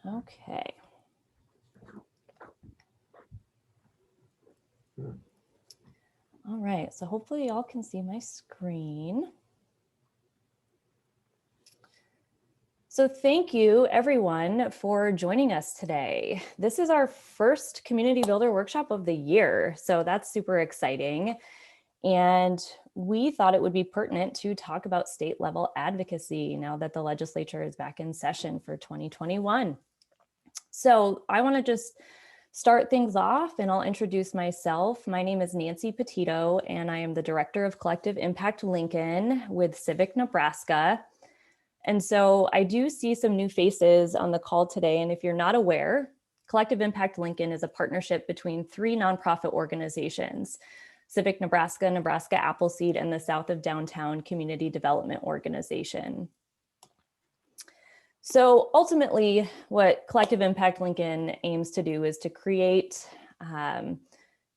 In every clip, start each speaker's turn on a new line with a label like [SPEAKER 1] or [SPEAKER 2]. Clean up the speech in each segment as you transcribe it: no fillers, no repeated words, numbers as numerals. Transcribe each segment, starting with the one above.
[SPEAKER 1] Okay. All right, so hopefully y'all can see my screen. So thank you everyone for joining us today. This is our first Community Builder Workshop of the year, so that's super exciting. And we thought it would be pertinent to talk about state level advocacy now that the legislature is back in session for 2021. So I want to just start things off and I'll introduce myself. My name is Nancy Petito and I am the Director of Collective Impact Lincoln with Civic Nebraska. And so I do see some new faces on the call today. And if you're not aware, Collective Impact Lincoln is a partnership between 3 nonprofit organizations: Civic Nebraska, Nebraska Appleseed, and the South of Downtown Community Development Organization. So ultimately, what Collective Impact Lincoln aims to do is to create,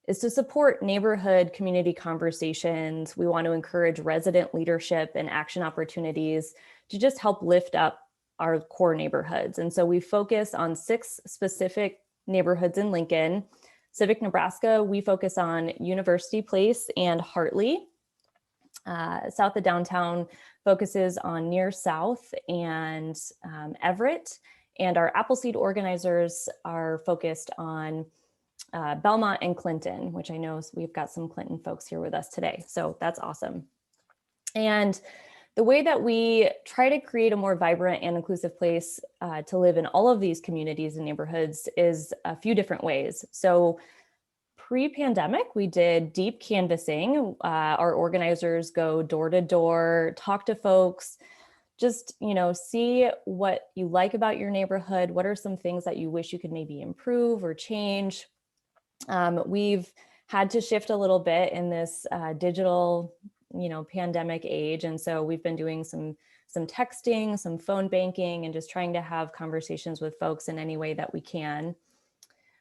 [SPEAKER 1] is to support neighborhood community conversations. We want to encourage resident leadership and action opportunities to just help lift up our core neighborhoods. And so we focus on 6 specific neighborhoods in Lincoln. Civic Nebraska, we focus on University Place and Hartley. South of Downtown focuses on Near South and Everett. And our Appleseed organizers are focused on Belmont and Clinton, which I know we've got some Clinton folks here with us today. So that's awesome. And the way that we try to create a more vibrant and inclusive place to live in all of these communities and neighborhoods is a few different ways. So pre-pandemic, we did deep canvassing. Our organizers go door to door, talk to folks, just, see what you like about your neighborhood. What are some things that you wish you could maybe improve or change? We've had to shift a little bit in this digital, pandemic age. And so we've been doing some texting, some phone banking, and just trying to have conversations with folks in any way that we can.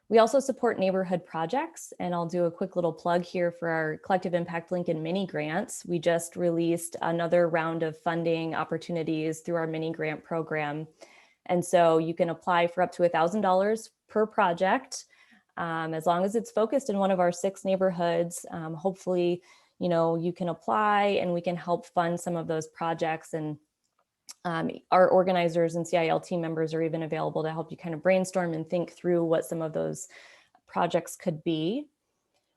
[SPEAKER 1] We also support neighborhood projects, and I'll do a quick little plug here for our Collective Impact Lincoln mini grants. We just released another round of funding opportunities through our mini grant program. And so you can apply for up to $1,000 per project, as long as it's focused in one of our 6 neighborhoods. Hopefully, you can apply and we can help fund some of those projects. And our organizers and CIL team members are even available to help you kind of brainstorm and think through what some of those projects could be.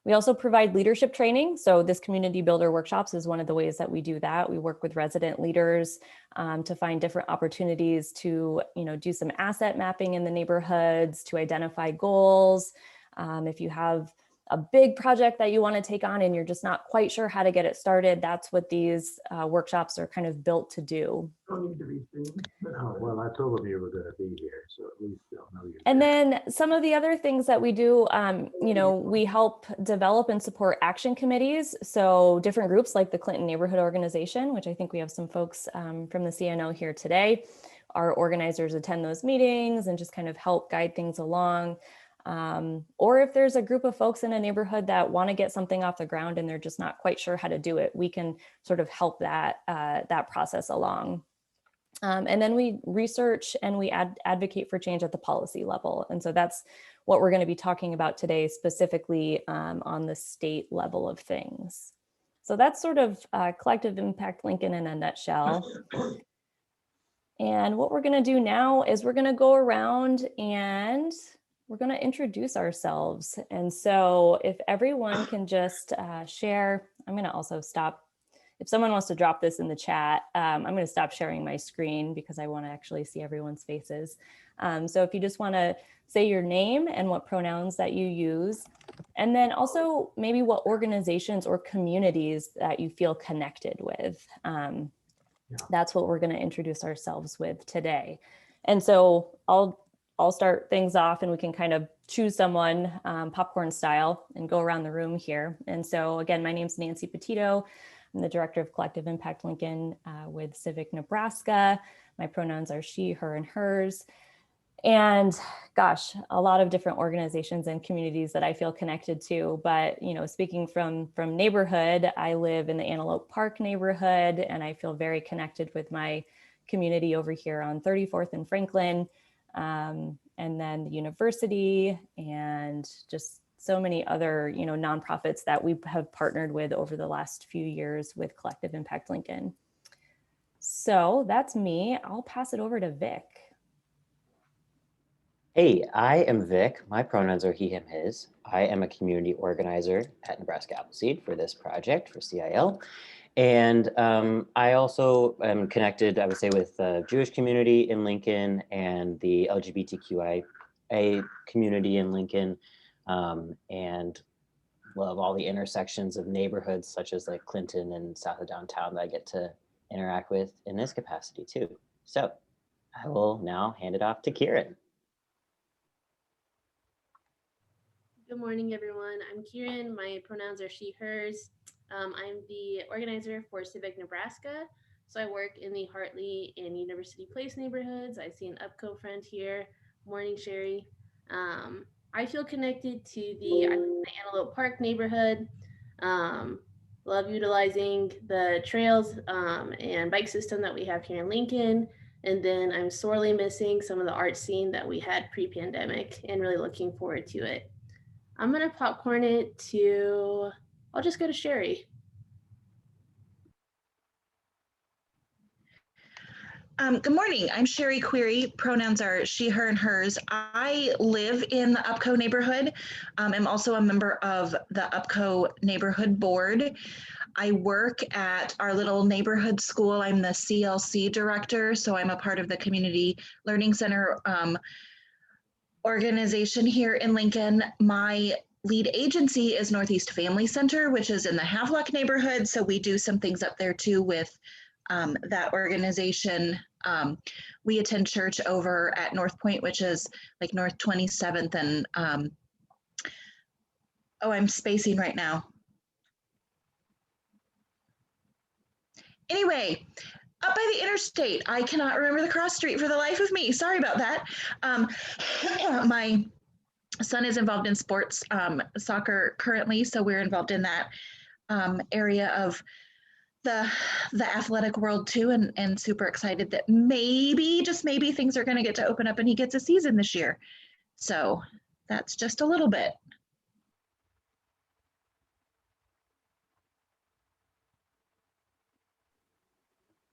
[SPEAKER 1] We also provide leadership training. So this Community Builder Workshops is one of the ways that we do that. We work with resident leaders to find different opportunities to, do some asset mapping in the neighborhoods, to identify goals. If you have a big project that you want to take on and you're just not quite sure how to get it started, that's what these workshops are kind of built to do.
[SPEAKER 2] Don't need to be seen. Oh, well, I told them you were going to be here, so at least they'll know you're
[SPEAKER 1] And
[SPEAKER 2] there.
[SPEAKER 1] then some of the other things that we do, we help develop and support action committees. So different groups like the Clinton Neighborhood Organization, which I think we have some folks from the CNO here today. Our organizers attend those meetings and just kind of help guide things along. Or if there's a group of folks in a neighborhood that want to get something off the ground and they're just not quite sure how to do it, we can sort of help that process along. And then we research and we advocate for change at the policy level. And so that's what we're going to be talking about today, specifically on the state level of things. So that's sort of Collective Impact Lincoln in a nutshell. And what we're going to do now is we're going to go around and we're going to introduce ourselves. And so if everyone can just share, I'm going to also stop. If someone wants to drop this in the chat, I'm going to stop sharing my screen because I want to actually see everyone's faces. So if you just want to say your name and what pronouns that you use, and then also maybe what organizations or communities that you feel connected with. That's what we're going to introduce ourselves with today. And so I'll start things off and we can kind of choose someone popcorn style and go around the room here. And so again, my name's Nancy Petito. I'm the Director of Collective Impact Lincoln with Civic Nebraska. My pronouns are she, her, and hers. And gosh, a lot of different organizations and communities that I feel connected to. But speaking from neighborhood, I live in the Antelope Park neighborhood, and I feel very connected with my community over here on 34th and Franklin, and then the university, and just so many other, nonprofits that we have partnered with over the last few years with Collective Impact Lincoln. So that's me. I'll pass it over to Vic.
[SPEAKER 3] Hey, I am Vic. My pronouns are he, him, his. I am a community organizer at Nebraska Appleseed for this project for CIL. And I also am connected, I would say, with the Jewish community in Lincoln and the LGBTQIA community in Lincoln, and love all the intersections of neighborhoods such as like Clinton and south of downtown that I get to interact with in this capacity too. So I will now hand it off to Kieran.
[SPEAKER 4] Good morning, everyone. I'm Kieran. My pronouns are she, hers. I'm the organizer for Civic Nebraska. So I work in the Hartley and University Place neighborhoods. I see an UPCO friend here. Morning, Sherry. I feel connected to the Antelope Park neighborhood. Love utilizing the trails and bike system that we have here in Lincoln. And then I'm sorely missing some of the art scene that we had pre-pandemic and really looking forward to it. I'm gonna popcorn it to, I'll just go to Sherry.
[SPEAKER 5] Good morning, I'm Sherry Query. Pronouns are she, her, and hers. I live in the UPCO neighborhood. I'm also a member of the UPCO neighborhood board. I work at our little neighborhood school. I'm the CLC director, so I'm a part of the Community Learning Center organization here in Lincoln. My lead agency is Northeast Family Center, which is in the Havelock neighborhood. So we do some things up there too with that organization. We attend church over at North Point, which is like North 27th and oh, I'm spacing right now. Anyway, up by the interstate. I cannot remember the cross street for the life of me. Sorry about that. My son is involved in sports, soccer currently, so we're involved in that area of the athletic world too, and super excited that maybe, just maybe, things are going to get to open up and he gets a season this year. So that's just a little bit.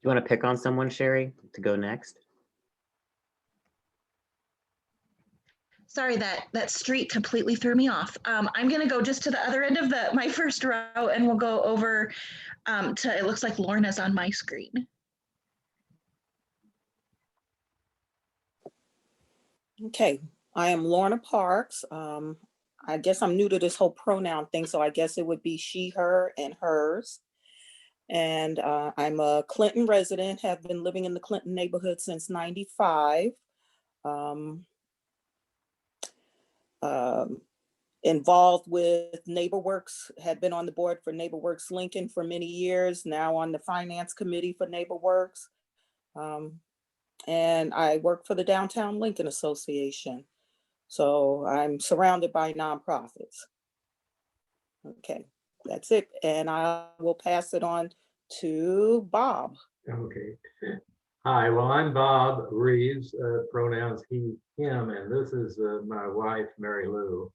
[SPEAKER 3] You want to pick on someone, Sherry, to go next?
[SPEAKER 5] Sorry, that street completely threw me off. I'm going to go just to the other end of my first row, and we'll go over to, it looks like Lorna's on my screen.
[SPEAKER 6] Okay, I am Lorna Parks. I guess I'm new to this whole pronoun thing, so I guess it would be she, her, and hers. And I'm a Clinton resident, have been living in the Clinton neighborhood since '95. Involved with NeighborWorks, had been on the board for NeighborWorks Lincoln for many years, now on the finance committee for NeighborWorks. And I work for the Downtown Lincoln Association. So I'm surrounded by nonprofits. Okay, that's it. And I will pass it on to Bob.
[SPEAKER 2] Okay. Hi, well, I'm Bob Reeves, pronouns he, him, and this is my wife, Mary Lou,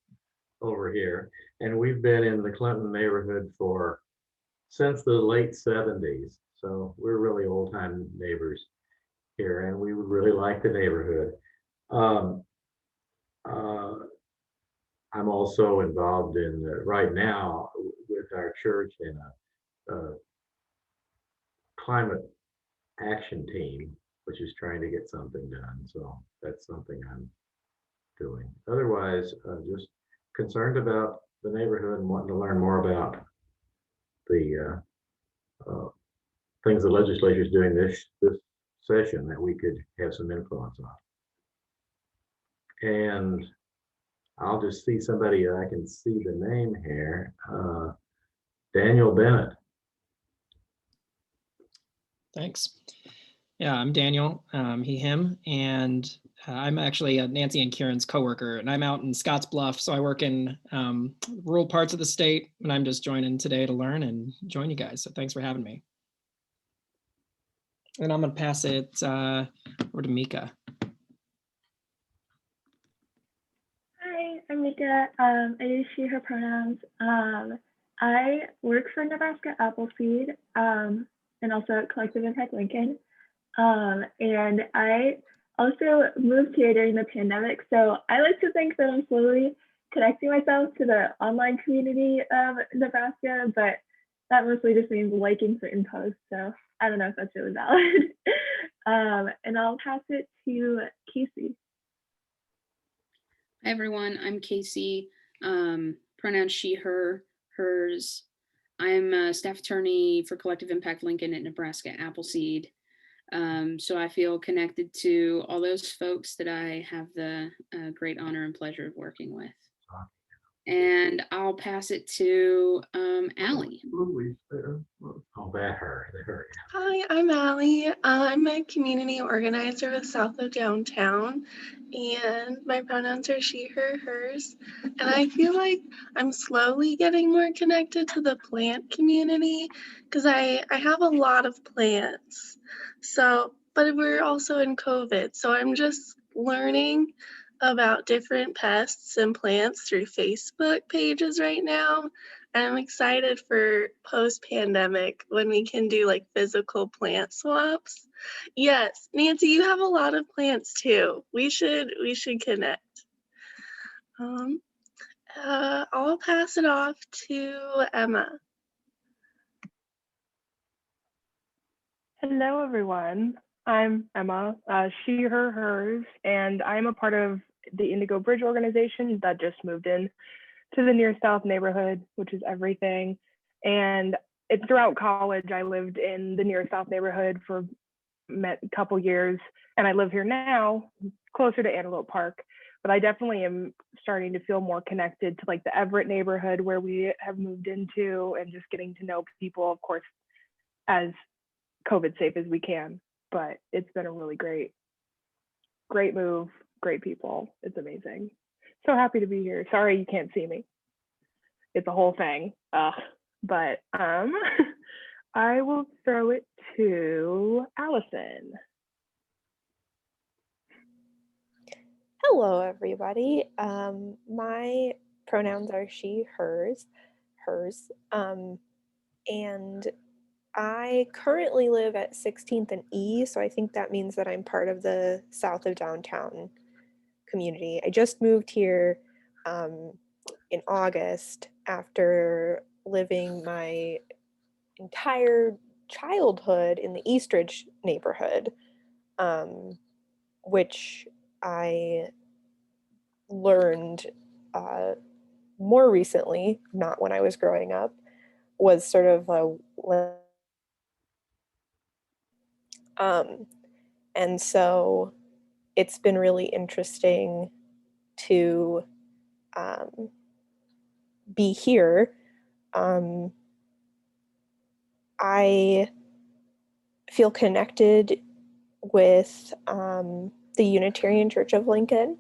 [SPEAKER 2] over here. And we've been in the Clinton neighborhood since the late 70s. So we're really old time neighbors here, and we would really like the neighborhood. I'm also involved in right now with our church in a climate action team, which is trying to get something done. So that's something I'm doing. Otherwise, just concerned about the neighborhood and wanting to learn more about the things the legislature is doing this session that we could have some influence on. And I'll just see somebody, I can see the name here, Daniel Bennett.
[SPEAKER 7] Thanks. Yeah, I'm Daniel, he, him, and I'm actually Nancy and Kieran's coworker, and I'm out in Scottsbluff, so I work in rural parts of the state, and I'm just joining today to learn and join you guys, so thanks for having me. And I'm going to pass it over to Mika.
[SPEAKER 8] Hi, I'm Mika. I use she, her pronouns. I work for Nebraska Appleseed and also at Collective Impact Lincoln. And I also moved here during the pandemic. So I like to think that I'm slowly connecting myself to the online community of Nebraska, but that mostly just means liking certain posts. So I don't know if that's really valid. And I'll pass it to Casey.
[SPEAKER 9] Hi everyone, I'm Casey. Pronouns she, her, hers. I'm a staff attorney for Collective Impact Lincoln at Nebraska Appleseed. So I feel connected to all those folks that I have the great honor and pleasure of working with. And I'll pass it to Allie.
[SPEAKER 2] Oh, that her.
[SPEAKER 10] Hi, I'm Allie. I'm a community organizer with South of Downtown, and my pronouns are she, her, hers. And I feel like I'm slowly getting more connected to the plant community because I have a lot of plants. So, but we're also in COVID, so I'm just learning about different pests and plants through Facebook pages right now. And I'm excited for post-pandemic when we can do like physical plant swaps. Yes, Nancy, you have a lot of plants too. We should connect. I'll pass it off to Emma.
[SPEAKER 11] Hello, everyone. I'm Emma, she, her, hers, and I'm a part of the Indigo Bridge organization that just moved in to the Near South neighborhood, which is everything. And it's throughout college, I lived in the Near South neighborhood for a couple years, and I live here now, closer to Antelope Park. But I definitely am starting to feel more connected to like the Everett neighborhood where we have moved into, and just getting to know people, of course, as COVID safe as we can. But it's been a really great move, great people. It's amazing. So happy to be here. Sorry you can't see me. It's a whole thing. But I will throw it to Allison.
[SPEAKER 12] Hello, everybody. My pronouns are she, hers. And I currently live at 16th and E, so I think that means that I'm part of the South of Downtown community. I just moved here in August after living my entire childhood in the Eastridge neighborhood, which I learned more recently, not when I was growing up, was sort of and so it's been really interesting to be here. I feel connected with the Unitarian Church of Lincoln,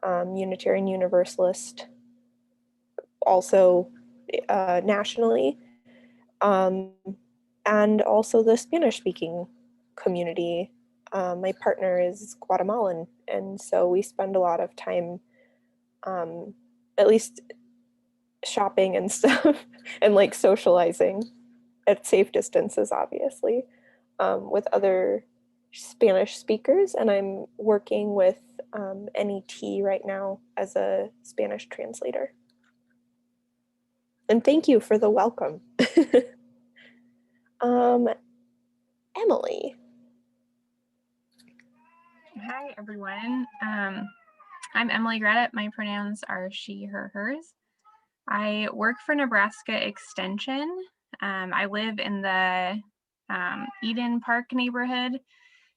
[SPEAKER 12] Unitarian Universalist, also nationally, and also the Spanish-speaking community. My partner is Guatemalan, and so we spend a lot of time, at least shopping and stuff, and like socializing at safe distances, obviously, with other Spanish speakers. And I'm working with NET right now as a Spanish translator. And thank you for the welcome. Emily.
[SPEAKER 13] Hi, everyone. I'm Emily Greta. My pronouns are she, her, hers. I work for Nebraska Extension. I live in the Eden Park neighborhood.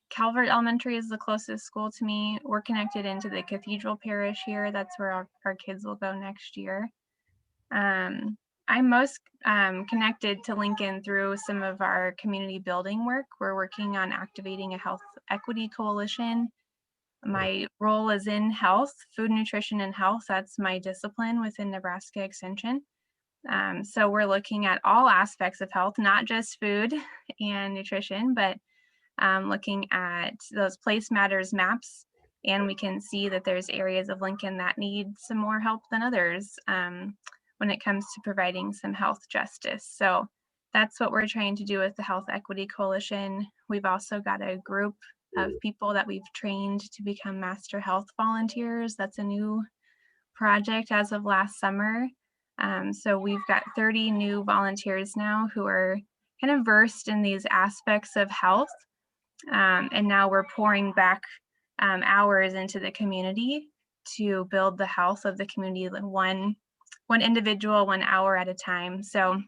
[SPEAKER 13] Calvert Elementary is the closest school to me. We're connected into the Cathedral Parish here. That's where our kids will go next year. I'm most connected to Lincoln through some of our community building work. We're working on activating a health equity coalition. My role is in health, food, nutrition, and health. That's my discipline within Nebraska Extension. So we're looking at all aspects of health, not just food and nutrition, but looking at those place matters maps, and we can see that there's areas of Lincoln that need some more help than others when it comes to providing some health justice. So that's what we're trying to do with the Health Equity Coalition. We've also got a group of people that we've trained to become Master Health Volunteers. That's a new project as of last summer. So we've got 30 new volunteers now who are kind of versed in these aspects of health. And now we're pouring back hours into the community to build the health of the community one individual, 1 hour at a time. So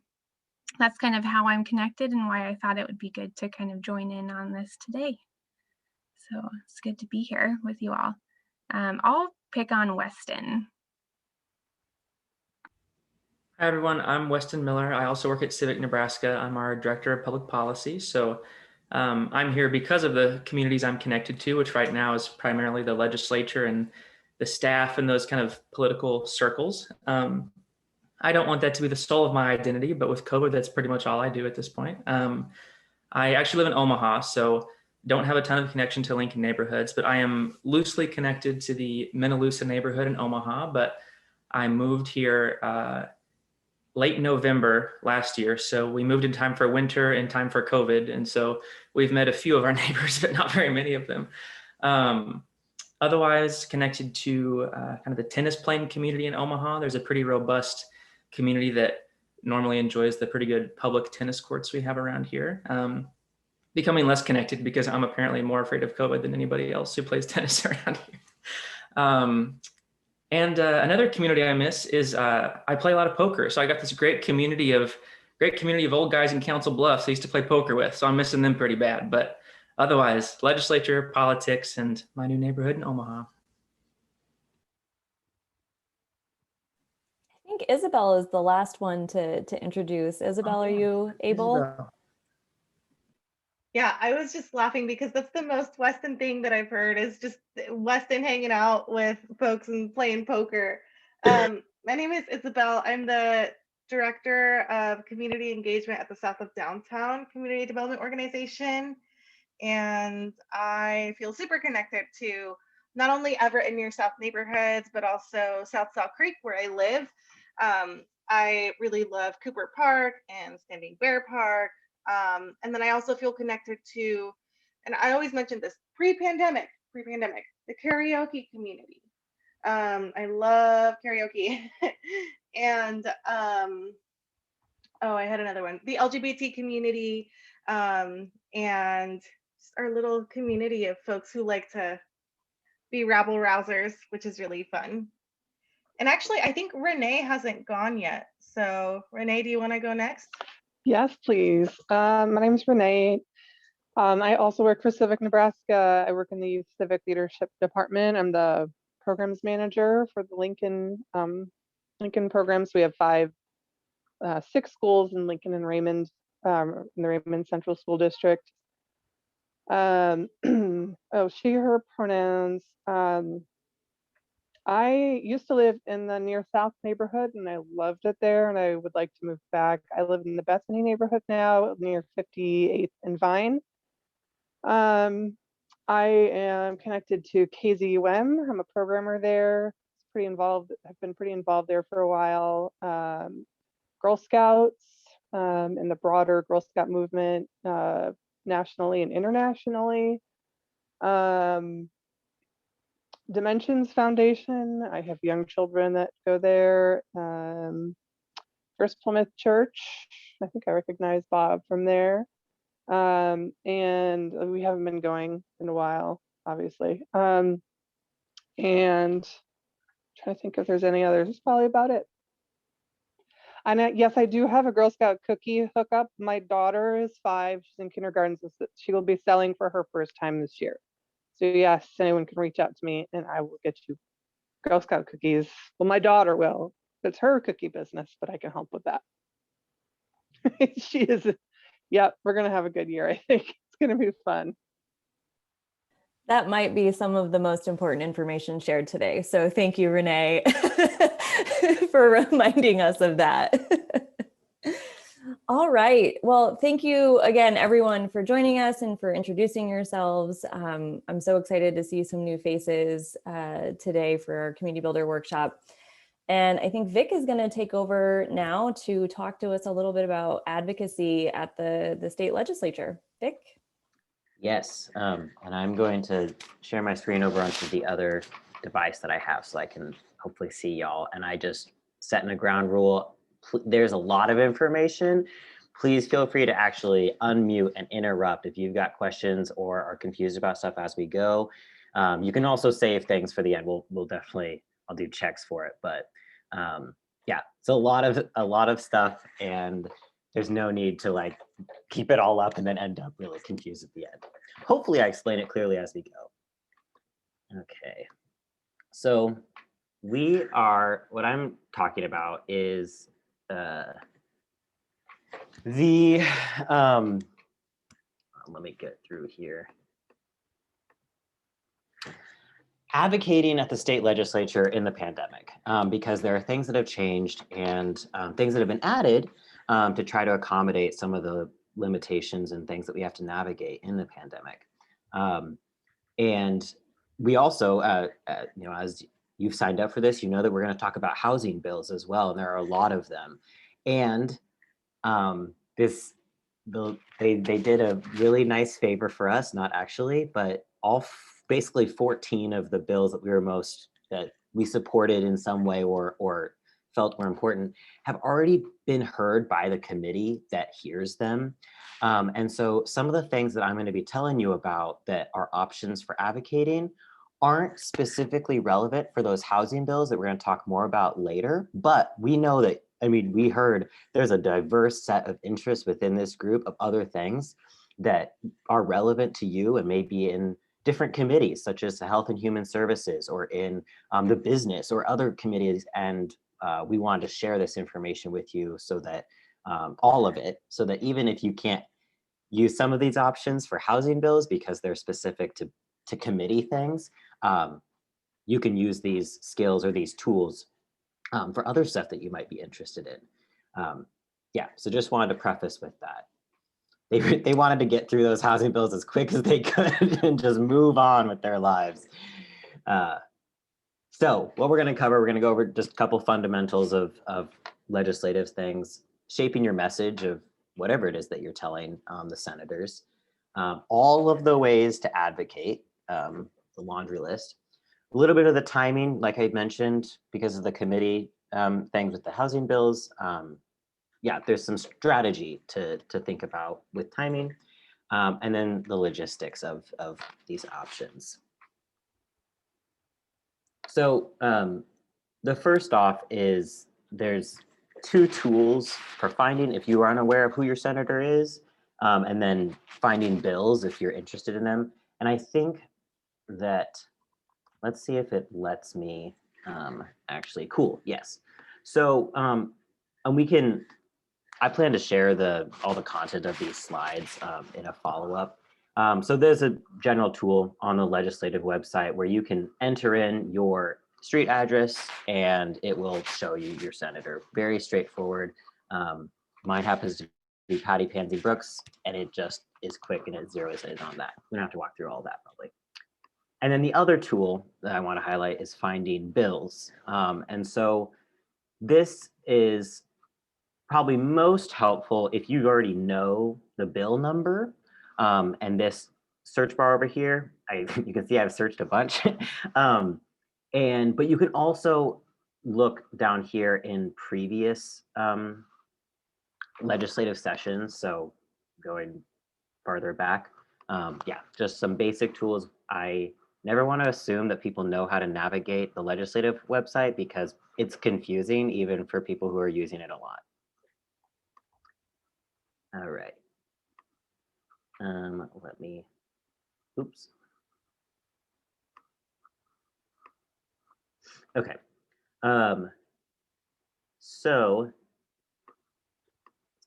[SPEAKER 13] that's kind of how I'm connected and why I thought it would be good to kind of join in on this today. So it's good to be here with you all. I'll pick on Weston.
[SPEAKER 14] Hi, everyone. I'm Weston Miller. I also work at Civic Nebraska. I'm our Director of Public Policy. So I'm here because of the communities I'm connected to, which right now is primarily the legislature and the staff and those kind of political circles. I don't want that to be the soul of my identity, but with COVID, that's pretty much all I do at this point. I actually live in Omaha, so don't have a ton of connection to Lincoln neighborhoods, but I am loosely connected to the Minnelusa neighborhood in Omaha, but I moved here late November last year. So we moved in time for winter and time for COVID. And so we've met a few of our neighbors, but not very many of them. Otherwise connected to kind of the tennis playing community in Omaha. There's a pretty robust community that normally enjoys the pretty good public tennis courts we have around here. Becoming less connected because I'm apparently more afraid of COVID than anybody else who plays tennis around here. And another community I miss is I play a lot of poker. So I got this great community of old guys in Council Bluffs I used to play poker with. So I'm missing them pretty bad. But otherwise, legislature, politics, and my new neighborhood in Omaha.
[SPEAKER 1] I think Isabel is the last one to introduce. Isabel, are you able?
[SPEAKER 2] Isabel.
[SPEAKER 15] Yeah, I was just laughing because that's the most Weston thing that I've heard is just Weston hanging out with folks and playing poker. My name is Isabel. I'm the Director of Community Engagement at the South of Downtown Community Development Organization. And I feel super connected to not only Everett and near South neighborhoods, but also South Saw Creek where I live. I really love Cooper Park and Standing Bear Park. And then I also feel connected to, and I always mention this, pre-pandemic, the karaoke community. I love karaoke. And, oh, I had another one, the LGBT community, and just our little community of folks who like to be rabble rousers, which is really fun. And actually, I think Renee hasn't gone yet. So Renee, do you want to go next?
[SPEAKER 16] Yes, please. My name is Renee. I also work for Civic Nebraska. I work in the Youth Civic Leadership Department. I'm the programs manager for the Lincoln programs. We have 6 schools in Lincoln and Raymond, in the Raymond Central School District. Oh, she, her pronouns. I used to live in the near South neighborhood and I loved it there and I would like to move back. I live in the Bethany neighborhood now near 58th and Vine. I am connected to KZUM. I'm a programmer there. I've been pretty involved there for a while. Girl Scouts and the broader Girl Scout movement nationally and internationally. Dimensions Foundation. I have young children that go there. First Plymouth Church. I think I recognize Bob from there. And we haven't been going in a while, obviously. And I'm trying to think if there's any others. That's probably about it. And yes, I do have a Girl Scout cookie hookup. My daughter is 5. She's in kindergarten. So she will be selling for her first time this year. So yes, anyone can reach out to me and I will get you Girl Scout cookies. Well, my daughter will. It's her cookie business, but I can help with that. She is, yeah, we're going to have a good year. I think it's going to be fun.
[SPEAKER 1] That might be some of the most important information shared today. So thank you, Renee, for reminding us of that. All right. Well, thank you again, everyone, for joining us and for introducing yourselves. I'm so excited to see some new faces today for our Community Builder workshop. And I think Vic is going to take over now to talk to us a little bit about advocacy at the state legislature. Vic?
[SPEAKER 3] Yes, and I'm going to share my screen over onto the other device that I have so I can hopefully see y'all. And I just set in a ground rule. There's a lot of information. Please feel free to actually unmute and interrupt if you've got questions or are confused about stuff as we go. You can also save things for the end. We'll definitely, I'll do checks for it. But yeah, it's a lot of stuff, and there's no need to like keep it all up and then end up really confused at the end. Hopefully I explain it clearly as we go. Okay, so what I'm talking about is let me get through here. Advocating at the state legislature in the pandemic, because there are things that have changed and things that have been added to try to accommodate some of the limitations and things that we have to navigate in the pandemic. And we also, you know, as you've signed up for this, you know that we're going to talk about housing bills as well, and there are a lot of them. And they did a really nice favor for us, not actually, but basically 14 of the bills that we supported in some way or felt were important have already been heard by the committee that hears them. And so some of the things that I'm going to be telling you about that are options for advocating aren't specifically relevant for those housing bills that we're going to talk more about later, but we know that, I mean, we heard there's a diverse set of interests within this group of other things that are relevant to you and may be in different committees, such as the Health and Human Services or in the business or other committees. And we wanted to share this information with you so that all of it, so that even if you can't use some of these options for housing bills because they're specific to committee things, you can use these skills or these tools for other stuff that you might be interested in. Yeah, so just wanted to preface with that. They wanted to get through those housing bills as quick as they could and just move on with their lives. So what we're going to cover, we're going to go over just a couple fundamentals of legislative things, shaping your message of whatever it is that you're telling the senators, all of the ways to advocate, the laundry list, a little bit of the timing, like I mentioned, because of the committee things with the housing bills. Yeah, there's some strategy to think about with timing, and then the logistics of these options. So the first off is there's two tools for finding if you are unaware of who your senator is, and then finding bills if you're interested in them. And I think that, let's see if it lets me actually, cool, yes. So, and I plan to share all the content of these slides in a follow-up. So there's a general tool on the legislative website where you can enter in your street address and it will show you your senator. Very straightforward. Mine happens to be Patty Pansy Brooks, and it just is quick and it zeroes in on that. We don't have to walk through all that probably. And then the other tool that I want to highlight is finding bills. And so this is probably most helpful if you already know the bill number. And this search bar over here, you can see I've searched a bunch. But you can also look down here in previous legislative sessions. So going farther back, yeah, just some basic tools. I never want to assume that people know how to navigate the legislative website because it's confusing even for people who are using it a lot. All right. Let me, oops. Okay. So let's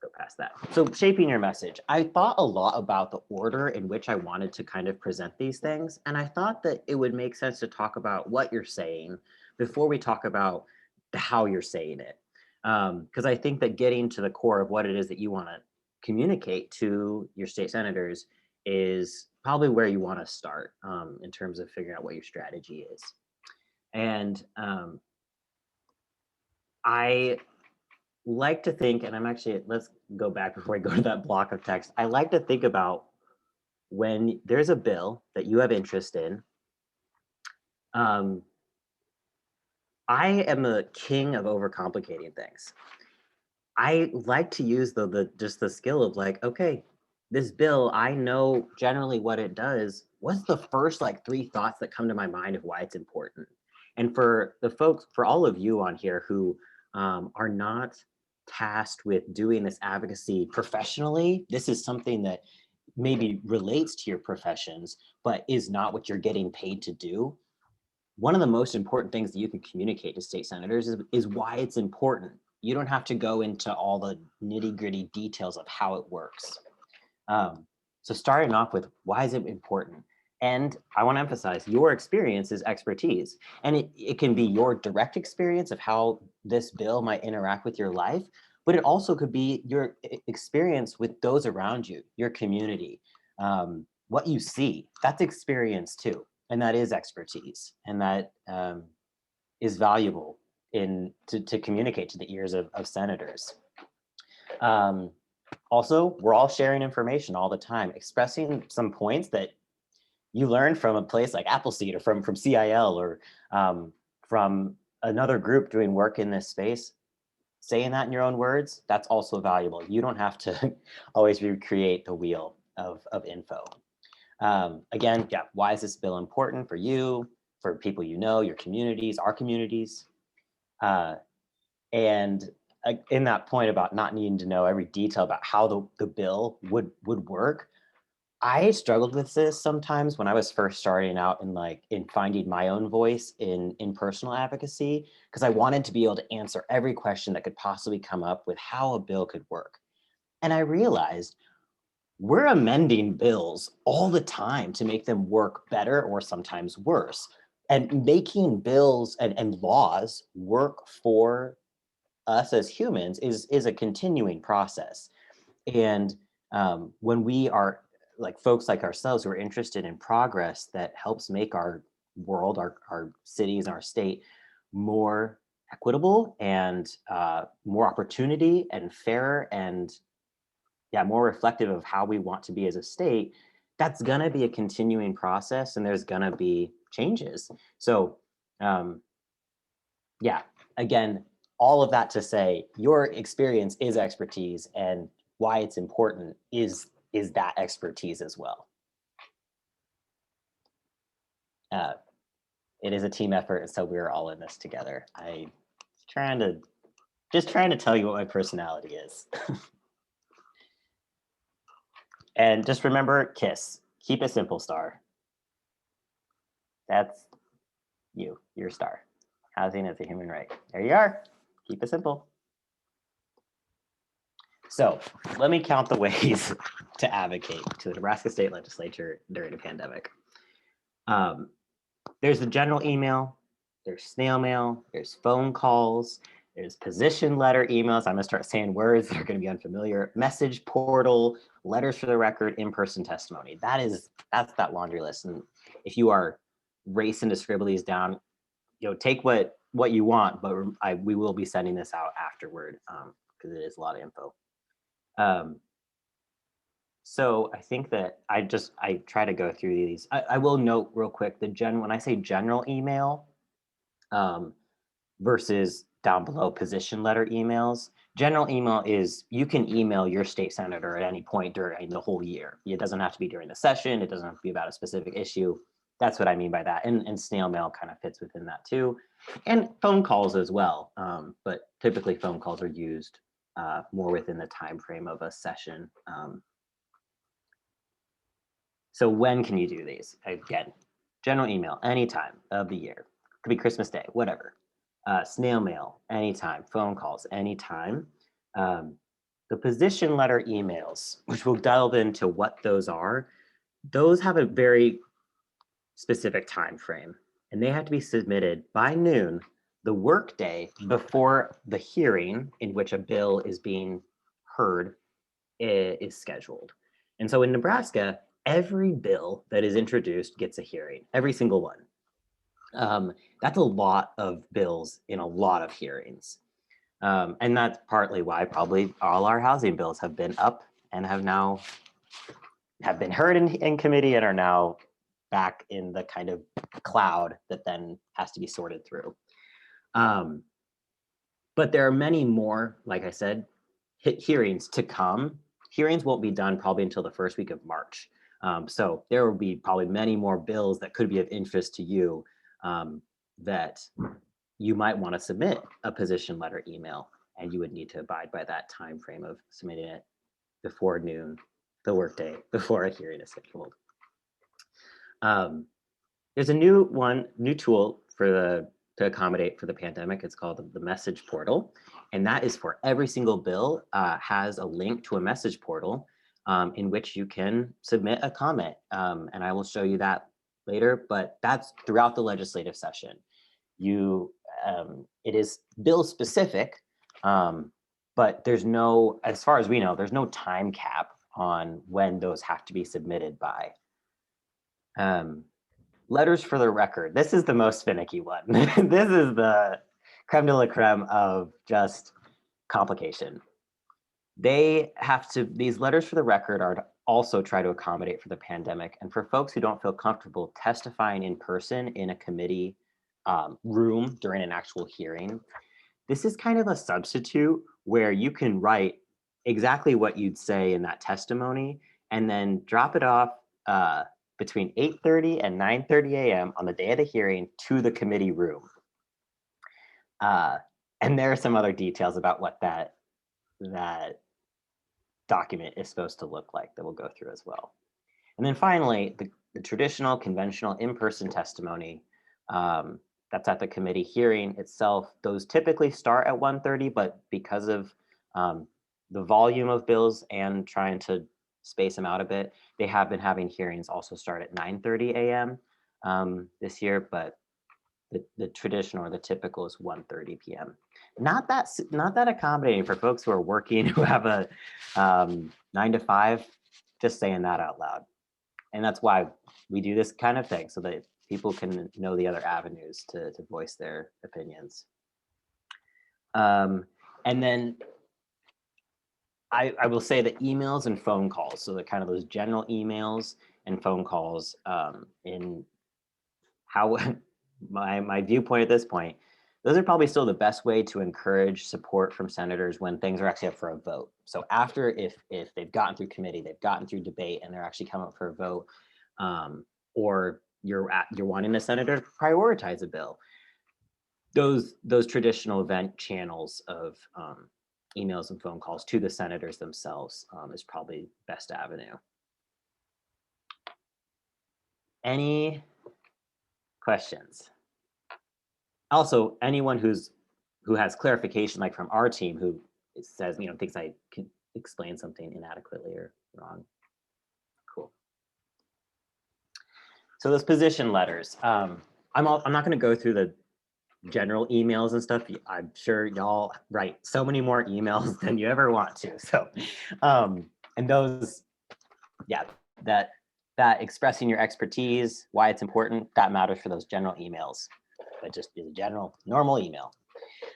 [SPEAKER 3] go past that. So shaping your message. I thought a lot about the order in which I wanted to kind of present these things. And I thought that it would make sense to talk about what you're saying before we talk about how you're saying it. Because I think that getting to the core of what it is that you want to communicate to your state senators is probably where you want to start in terms of figuring out what your strategy is. And I like to think, and I'm actually, let's go back before I go to that block of text. I like to think about when there's a bill that you have interest in. I am a king of overcomplicating things. I like to use just the skill of like, okay, this bill, I know generally what it does. What's the first like 3 thoughts that come to my mind of why it's important? And for the folks, for all of you on here who are not tasked with doing this advocacy professionally, this is something that maybe relates to your professions, but is not what you're getting paid to do. One of the most important things that you can communicate to state senators is why it's important. You don't have to go into all the nitty-gritty details of how it works. So starting off with why is it important? And I want to emphasize your experience is expertise. And it can be your direct experience of how this bill might interact with your life, but it also could be your experience with those around you, your community, what you see. That's experience too. And that is expertise. And that is valuable to communicate to the ears of senators. Also, we're all sharing information all the time, expressing some points that you learned from a place like Appleseed or from CIL or from another group doing work in this space. Saying that in your own words, that's also valuable. You don't have to always recreate the wheel of info. Again, yeah, why is this bill important for you, for people you know, your communities, our communities? And in that point about not needing to know every detail about how the bill would work, I struggled with this sometimes when I was first starting out in finding my own voice in personal advocacy, because I wanted to be able to answer every question that could possibly come up with how a bill could work. And I realized we're amending bills all the time to make them work better or sometimes worse. And making bills and laws work for us as humans is a continuing process. And when we are like folks like ourselves who are interested in progress that helps make our world, our cities, our state more equitable and more opportunity and fairer and more reflective of how we want to be as a state, that's gonna be a continuing process and there's gonna be changes. So again, all of that to say, your experience is expertise and why it's important is that expertise as well. It is a team effort, and so we're all in this together. Just trying to tell you what my personality is. And just remember, KISS, keep it simple, star. That's you, your star. Housing is a human right. There you are, keep it simple. So let me count the ways to advocate to the Nebraska State Legislature during a pandemic. There's the general email, there's snail mail, there's phone calls, there's position letter emails. I'm gonna start saying words that are gonna be unfamiliar. Message portal, letters for the record, in-person testimony. That's that laundry list. And if you are racing to scribble these down, take what you want, but we will be sending this out afterward because it is a lot of info. So I think that I try to go through these. I will note real quick, when I say general email versus down below position letter emails, general email is you can email your state senator at any point during the whole year. It doesn't have to be during the session. It doesn't have to be about a specific issue. That's what I mean by that. And snail mail kind of fits within that too. And phone calls as well. But typically phone calls are used more within the time frame of a session. So when can you do these? Again, general email, anytime of the year. Could be Christmas Day, whatever. Snail mail, anytime. Phone calls, anytime. The position letter emails, which we'll delve into what those are, those have a very specific time frame, and they have to be submitted by noon the workday before the hearing in which a bill is being heard is scheduled. And so in Nebraska, every bill that is introduced gets a hearing, every single one. That's a lot of bills in a lot of hearings. And that's partly why probably all our housing bills have been up and have been heard in committee and are now back in the kind of cloud that then has to be sorted through. But there are many more, like I said, hearings to come. Hearings won't be done probably until the first week of March. So there will be probably many more bills that could be of interest to you that you might want to submit a position letter email, and you would need to abide by that time frame of submitting it before noon, the workday before a hearing is scheduled. There's a new tool to accommodate for the pandemic. It's called the message portal. And that is for every single bill has a link to a message portal in which you can submit a comment. And I will show you that later, but that's throughout the legislative session. It is bill specific, but there's no, as far as we know, there's no time cap on when those have to be submitted by. Letters for the record. This is the most finicky one. This is the creme de la creme of just complication. These letters for the record are to also try to accommodate for the pandemic. And for folks who don't feel comfortable testifying in person in a committee room during an actual hearing, this is kind of a substitute where you can write exactly what you'd say in that testimony and then drop it off between 8:30 and 9:30 a.m. on the day of the hearing to the committee room. And there are some other details about what that document is supposed to look like that we'll go through as well. And then finally, the traditional, conventional in-person testimony that's at the committee hearing itself. Those typically start at 1:30, but because of the volume of bills and trying to space them out a bit, they have been having hearings also start at 9:30 a.m. This year, but the traditional or the typical is 1:30 p.m. Not that accommodating for folks who are working, who have a 9 to 5, just saying that out loud. And that's why we do this kind of thing, so that people can know the other avenues to voice their opinions. And then I will say that emails and phone calls, so the kind of those general emails and phone calls in how my viewpoint at this point, those are probably still the best way to encourage support from senators when things are actually up for a vote. So after, if they've gotten through committee, they've gotten through debate, and they're actually coming up for a vote, or you're wanting a senator to prioritize a bill, those traditional event channels of emails and phone calls to the senators themselves is probably best avenue. Any questions? Also, anyone who has clarification, like from our team, who says, thinks I can explain something inadequately or wrong. Cool. So those position letters, I'm not going to go through the general emails and stuff. I'm sure y'all write so many more emails than you ever want to. So, and those, yeah, that expressing your expertise, why it's important, that matters for those general emails. But just is a general, normal email.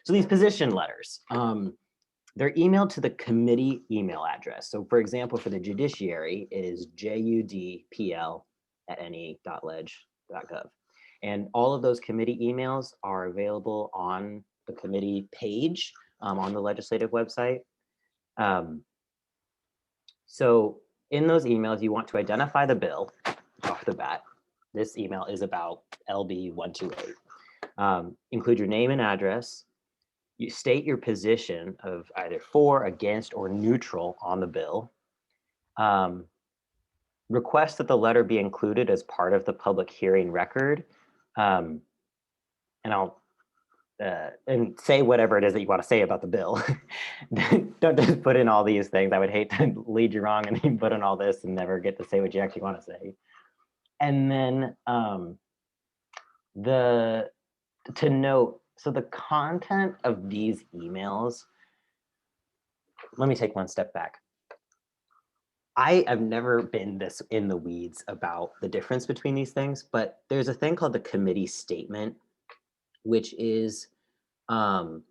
[SPEAKER 3] So these position letters, they're emailed to the committee email address. So for example, for the judiciary, it is judpl@ne.leg.gov. And all of those committee emails are available on the committee page on the legislative website. So in those emails, you want to identify the bill off the bat. This email is about LB 128. Include your name and address. You state your position of either for, against, or neutral on the bill. Request that the letter be included as part of the public hearing record. And I'll and say whatever it is that you want to say about the bill. Don't just put in all these things. I would hate to lead you wrong and you put in all this and never get to say what you actually want to say. And then to note So the content of these emails, let me take one step back. I have never been this in the weeds about the difference between these things, but there's a thing called the committee statement, which is public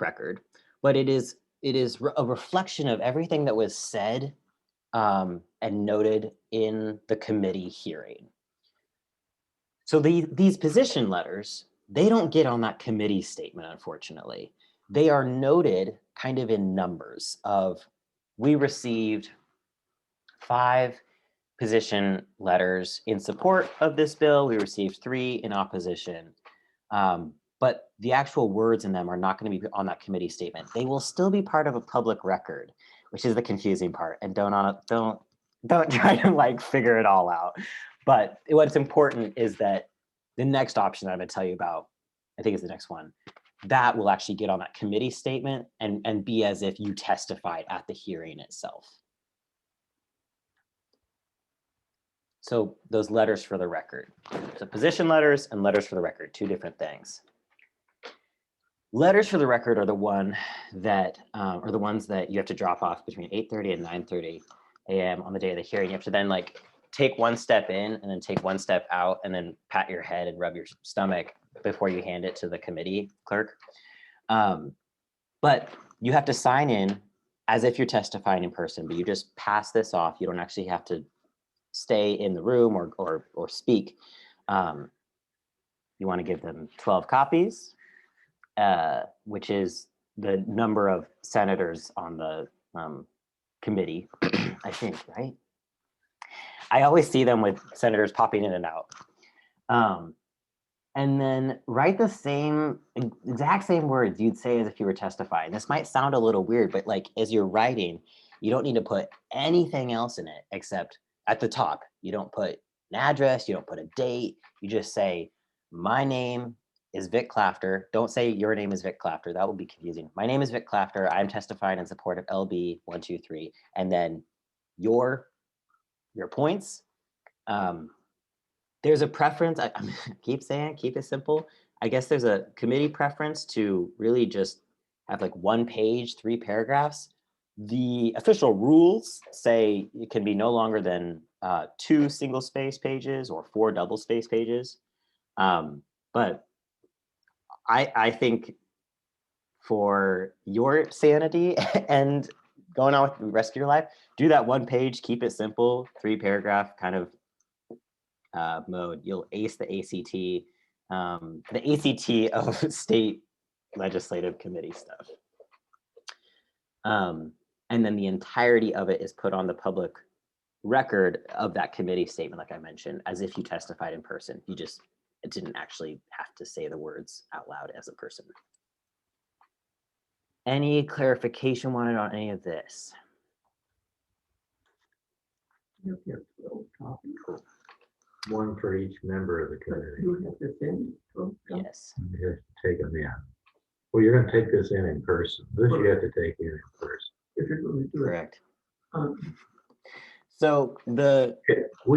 [SPEAKER 3] record, but it is a reflection of everything that was said and noted in the committee hearing. So these position letters, they don't get on that committee statement, unfortunately. They are noted kind of in numbers of, we received 5 position letters in support of this bill. We received 3 in opposition. But the actual words in them are not going to be on that committee statement. They will still be part of a public record, which is the confusing part. And don't try to like figure it all out. But what's important is that the next option I'm going to tell you about, I think is the next one, that will actually get on that committee statement and be as if you testified at the hearing itself. So those letters for the record. So position letters and letters for the record, 2 different things. Letters for the record are the ones that you have to drop off between 8:30 and 9:30 a.m. on the day of the hearing. You have to then like take one step in and then take one step out and then pat your head and rub your stomach before you hand it to the committee clerk. But you have to sign as if you're testifying in person, but you just pass this off. You don't actually have to stay in the room or speak. You want to give them 12 copies, which is the number of senators on the committee, I think, right? I always see them with senators popping in and out. And then write the exact same words you'd say as if you were testifying. This might sound a little weird, but like as you're writing, you don't need to put anything else in it except at the top. You don't put an address, you don't put a date. You just say, my name is Vic Clafter. Don't say your name is Vic Clafter. That will be confusing. My name is Vic Clafter. I'm testifying in support of LB 123. And then your points. There's a preference. I keep saying, keep it simple. I guess there's a committee preference to really just have like 1 page, 3 paragraphs. The official rules say it can be no longer than 2 single space pages or 4 double space pages. But I think for your sanity and going on with the rest of your life, do that 1 page, keep it simple, 3 paragraph kind of mode. You'll ace the ACT of state legislative committee stuff. And then the entirety of it is put on the public record of that committee statement, like I mentioned, as if you testified in person. It didn't actually have to say the words out loud as a person. Any clarification wanted on any of this?
[SPEAKER 2] Cool. 1 for each member of the committee.
[SPEAKER 3] Yes.
[SPEAKER 2] You have to take them in. Well, you're going to take this in person. This you have to take in person.
[SPEAKER 3] Correct. So
[SPEAKER 2] we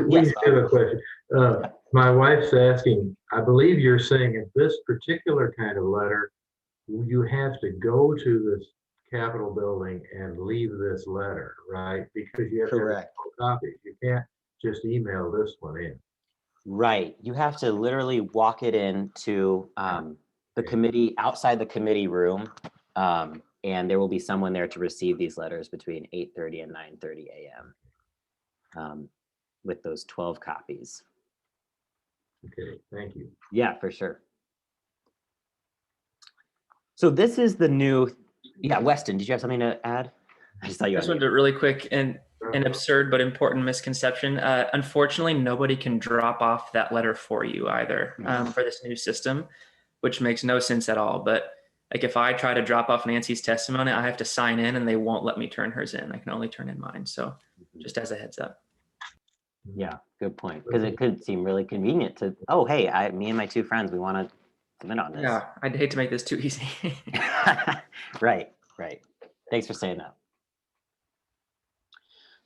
[SPEAKER 3] yes,
[SPEAKER 2] have a question. My wife's asking, I believe you're saying in this particular kind of letter, you have to go to this Capitol building and leave this letter, right? Because you have to have copies. You can't just email this one in.
[SPEAKER 3] Right. You have to literally walk it into the committee, outside the committee room, and there will be someone there to receive these letters between 8:30 and 9:30 a.m. With those 12 copies.
[SPEAKER 2] Okay, thank you.
[SPEAKER 3] Yeah, for sure. So this is the new, Weston, did you have something to add? I just thought you
[SPEAKER 14] I just wanted to really quick and an absurd but important misconception. Unfortunately, nobody can drop off that letter for you either for this new system, which makes no sense at all. But like if I try to drop off Nancy's testimony, I have to sign in and they won't let me turn hers in. I can only turn in mine. So just as a heads up.
[SPEAKER 3] Yeah, good point. Because it could seem really convenient to, oh, hey, me and my 2 friends, we want to submit on this.
[SPEAKER 14] Yeah, I'd hate to make this too easy.
[SPEAKER 3] Right. Thanks for saying that.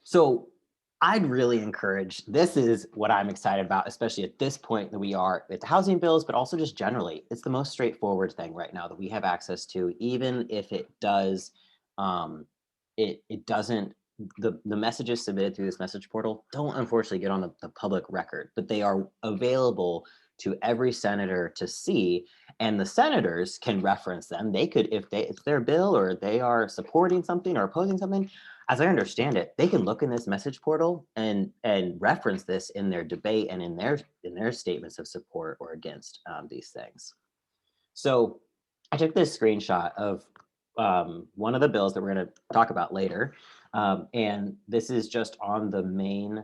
[SPEAKER 3] So I'd really encourage, this is what I'm excited about, especially at this point that we are with the housing bills, but also just generally. It's the most straightforward thing right now that we have access to, even if it does, it doesn't, the messages submitted through this message portal don't unfortunately get on the public record, but they are available to every senator to see, and the senators can reference them. They could, if it's their bill or they are supporting something or opposing something, as I understand it, they can look in this message portal and reference this in their debate and in their statements of support or against these things. So I took this screenshot of one of the bills that we're going to talk about later, and this is just on the main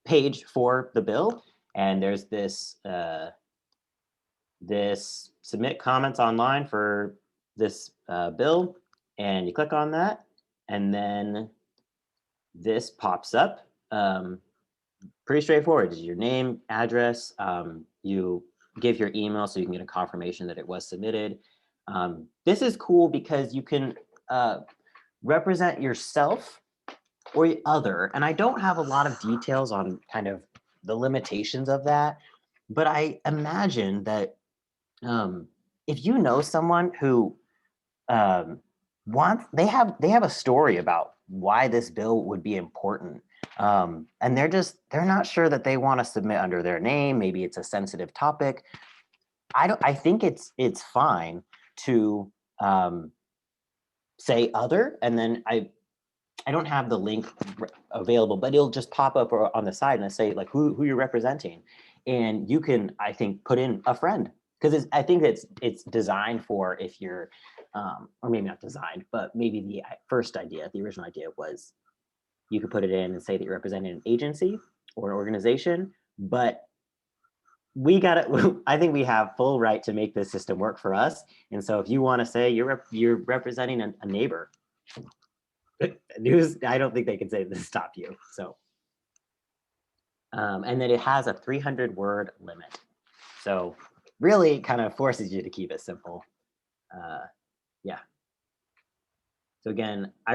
[SPEAKER 3] page for the bill, and there's this this submit comments online for this bill. And you click on that, and then this pops up. Pretty straightforward. It's your name, address. You give your email so you can get a confirmation that it was submitted. This is cool because you can represent yourself or the other. And I don't have a lot of details on kind of the limitations of that, but I imagine that if you know someone who they have a story about why this bill would be important, and they're not sure that they want to submit under their name. Maybe it's a sensitive topic. I think it's fine to say other, and then I don't have the link available, but it'll just pop up on the side and say like who you're representing, and you can, I think, put in a friend, because I think it's designed for if you're or maybe not designed, but maybe the original idea was you could put it in and say that you're representing an agency or an organization, but I think we have full right to make this system work for us. And so if you want to say you're representing a neighbor, I don't think they can say to stop you. So, and then it has a 300-word limit. So really kind of forces you to keep it simple. Yeah. So again, I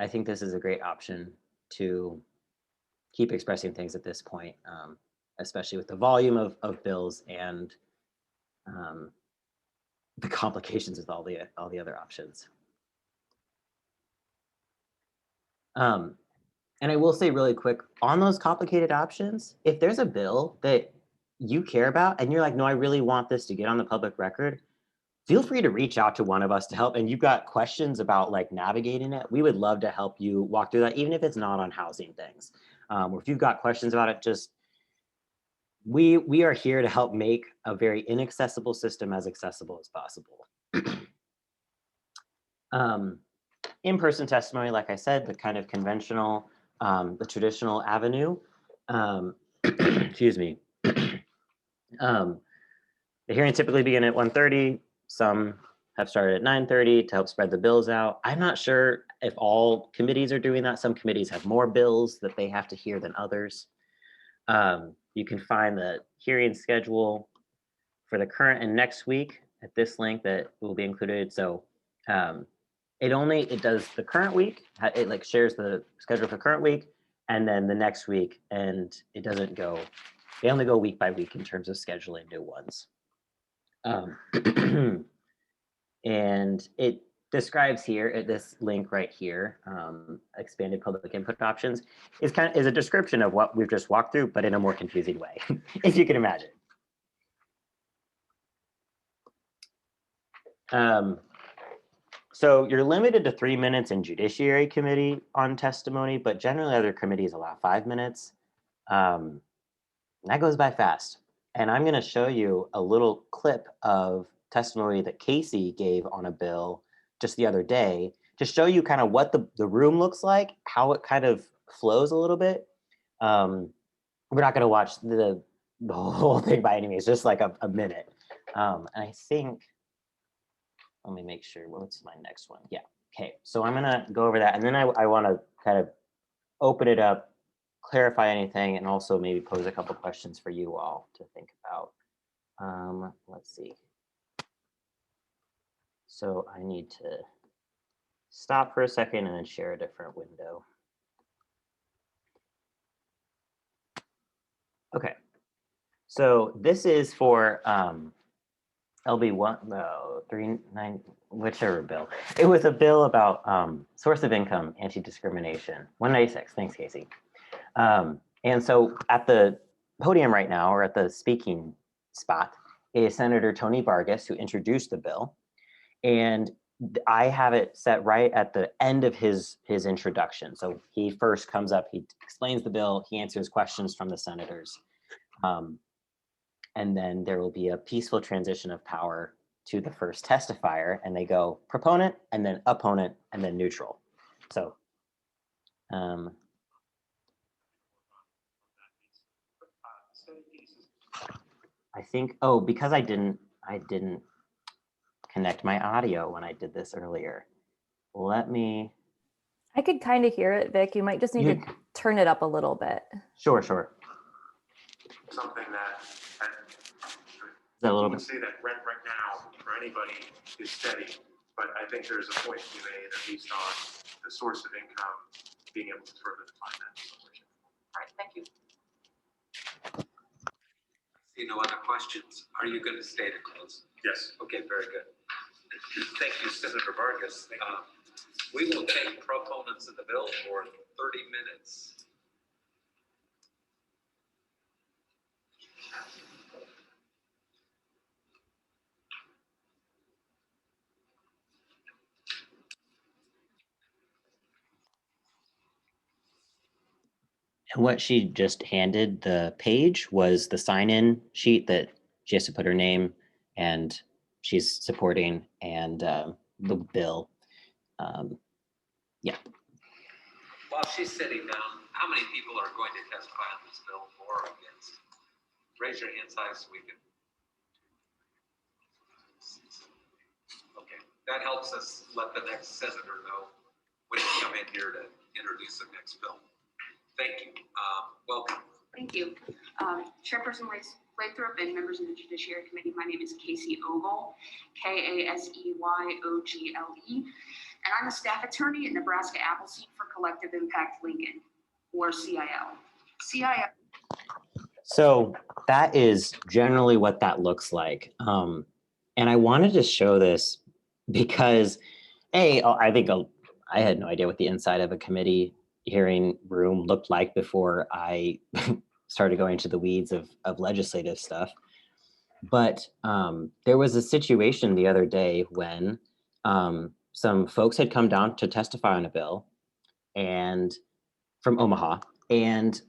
[SPEAKER 3] think this is a great option to keep expressing things at this point, especially with the volume of bills and the complications with all the other options. And I will say really quick on those complicated options, if there's a bill that you care about and you're like, no, I really want this to get on the public record, feel free to reach out to one of us to help. And you've got questions about like navigating it, we would love to help you walk through that, even if it's not on housing things. Or if you've got questions about it, just we are here to help make a very inaccessible system as accessible as possible. In-person testimony, like I said, the kind of conventional, the traditional avenue. Excuse me. The hearings typically begin at 1:30. Some have started at 9:30 to help spread the bills out. I'm not sure if all committees are doing that. Some committees have more bills that they have to hear than others. You can find the hearing schedule for the current and next week at this link that will be included. So it does the current week. It like shares the schedule for current week and then the next week, and it doesn't go. They only go week by week in terms of scheduling new ones. And it describes here at this link right here, expanded public input options, is a description of what we've just walked through, but in a more confusing way, if you can imagine. So you're limited to 3 minutes in Judiciary Committee on testimony, but generally other committees allow 5 minutes. That goes by fast. And I'm going to show you a little clip of testimony that Casey gave on a bill just the other day to show you kind of what the room looks like, how it kind of flows a little bit. We're not going to watch the whole thing by any means, just like a minute. And I think, let me make sure, what's my next one? Yeah, okay, so I'm gonna go over that, and then I wanna kind of open it up, clarify anything, and also maybe pose a couple questions for you all to think about. Let's see. So I need to stop for a second and then share a different window. Okay, so this is for LB1, no, 39, whichever bill. It was a bill about source of income, anti-discrimination, 196. Thanks, Casey. And so at the podium right now, or at the speaking spot, is Senator Tony Vargas, who introduced the bill. And I have it set right at the end of his introduction. So he first comes up, he explains the bill, he answers questions from the senators. And then there will be a peaceful transition of power to the first testifier, and they go proponent, and then opponent, and then neutral. So I think, oh, because I didn't connect my audio when I did this earlier. Let me.
[SPEAKER 1] I could kind of hear it, Vic. You might just need to turn it up a little bit.
[SPEAKER 3] Sure.
[SPEAKER 17] Something that
[SPEAKER 3] Is that a little
[SPEAKER 17] I would
[SPEAKER 3] bit?
[SPEAKER 17] say that rent right now for anybody is steady, but I think there's a point to be made, at least on the source of income, being able to further define that.
[SPEAKER 18] All right, thank you. See no other questions. Are you going to stay to close?
[SPEAKER 17] Yes.
[SPEAKER 18] Okay, very good. Thank you, Senator Vargas. We will take proponents of the bill for 30 minutes.
[SPEAKER 3] And what she just handed the page was the sign-in sheet that she has to put her name and she's supporting, and the bill. Yeah.
[SPEAKER 18] While she's sitting down, how many people are going to testify on this bill for or against? Raise your hands high so we can. Okay, that helps us let the next senator know when you come in here to introduce the next bill. Thank you. Welcome.
[SPEAKER 9] Thank you. Chairperson Lathrop and members of the Judiciary Committee, my name is Casey Ogle, K-A-S-E-Y-O-G-L-E, and I'm a staff attorney at Nebraska Appleseed for Collective Impact Lincoln, or CIL. CIL.
[SPEAKER 3] So that is generally what that looks like. And I wanted to show this because, I think I had no idea what the inside of a committee hearing room looked like before I started going into the weeds of legislative stuff. But there was a situation the other day when some folks had come down to testify on a bill and from Omaha, and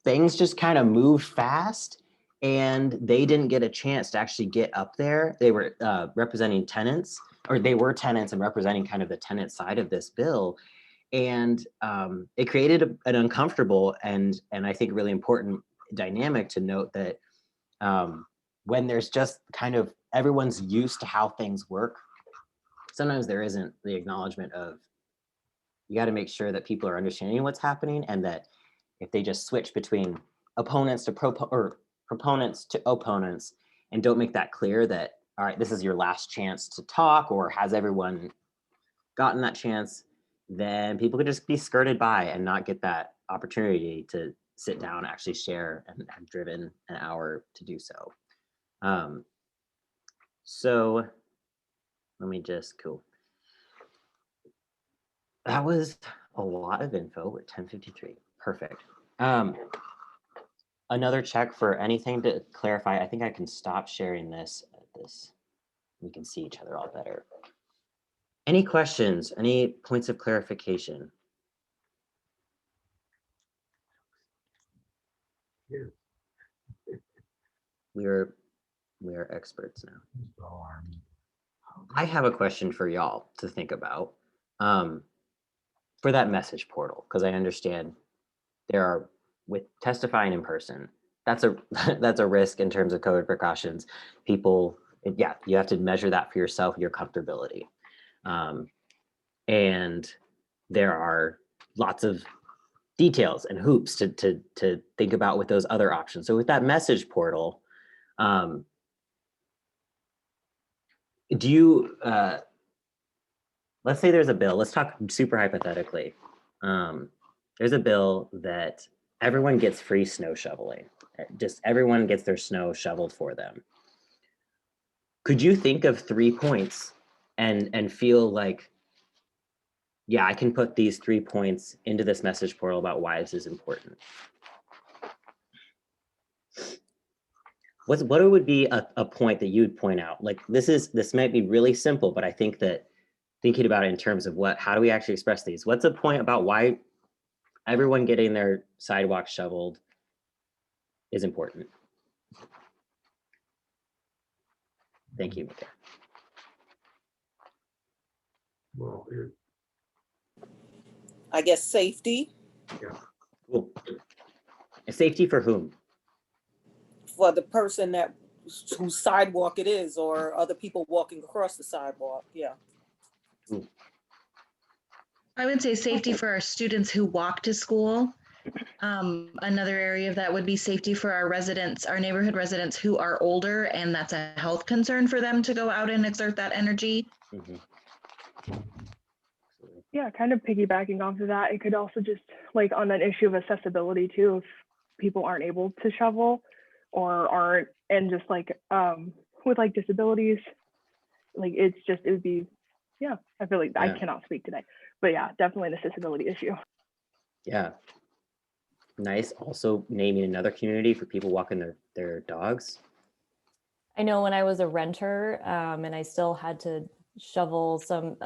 [SPEAKER 3] things just kind of moved fast and they didn't get a chance to actually get up there. They were representing tenants, or they were tenants and representing kind of the tenant side of this bill. And it created an uncomfortable and I think really important dynamic to note that when there's just kind of everyone's used to how things work, sometimes there isn't the acknowledgement of, you got to make sure that people are understanding what's happening, and that if they just switch between opponents to proponents to opponents and don't make that clear that, all right, this is your last chance to talk, or has everyone gotten that chance, then people could just be skirted by and not get that opportunity to sit down, actually share, and have driven an hour to do so. So let me just, cool. That was a lot of info at 10:53. Perfect. Another check for anything to clarify. I think I can stop sharing this at this. We can see each other all better. Any questions? Any points of clarification?
[SPEAKER 2] Yes.
[SPEAKER 3] We are experts now. I have a question for y'all to think about for that message portal, because I understand there are, with testifying in person, that's a that's a risk in terms of COVID precautions. People, yeah, you have to measure that for yourself, your comfortability. And there are lots of details and hoops to think about with those other options. So with that message portal, do you, let's say there's a bill, let's talk super hypothetically. There's a bill that everyone gets free snow shoveling. Just everyone gets their snow shoveled for them. Could you think of 3 points and feel like, yeah, I can put these 3 points into this message portal about why this is important? What would be a point that you would point out? Like this might be really simple, but I think that thinking about it in terms of how do we actually express these? What's a point about why everyone getting their sidewalk shoveled is important? Thank you, Mika.
[SPEAKER 2] Well,
[SPEAKER 6] I guess safety
[SPEAKER 2] yeah.
[SPEAKER 3] Cool. Safety for whom?
[SPEAKER 6] for the person whose sidewalk it is, or other people walking across the sidewalk. Yeah.
[SPEAKER 3] Ooh.
[SPEAKER 5] I would say safety for our students who walk to school. Another area of that would be safety for our residents, our neighborhood residents who are older, and that's a health concern for them to go out and exert that energy.
[SPEAKER 11] Yeah, kind of piggybacking off of that, it could also just like on that issue of accessibility too, if people aren't able to shovel or aren't, and just like with like disabilities, like it would be, yeah, I feel like I cannot speak today, but yeah, definitely an accessibility issue.
[SPEAKER 3] Yeah. Nice. Also naming another community for people walking their dogs.
[SPEAKER 1] I know when I was a renter and I still had to shovel some,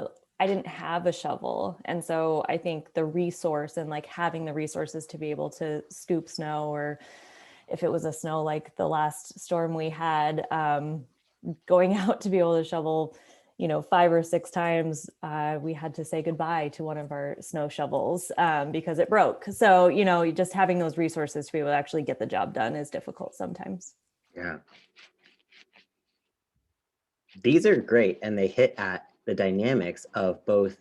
[SPEAKER 1] I didn't have a shovel. And so I think the resource and like having the resources to be able to scoop snow, or if it was a snow like the last storm we had, going out to be able to shovel, 5 or 6 times, we had to say goodbye to one of our snow shovels because it broke. So, just having those resources to be able to actually get the job done is difficult sometimes.
[SPEAKER 3] Yeah. These are great, and they hit at the dynamics of both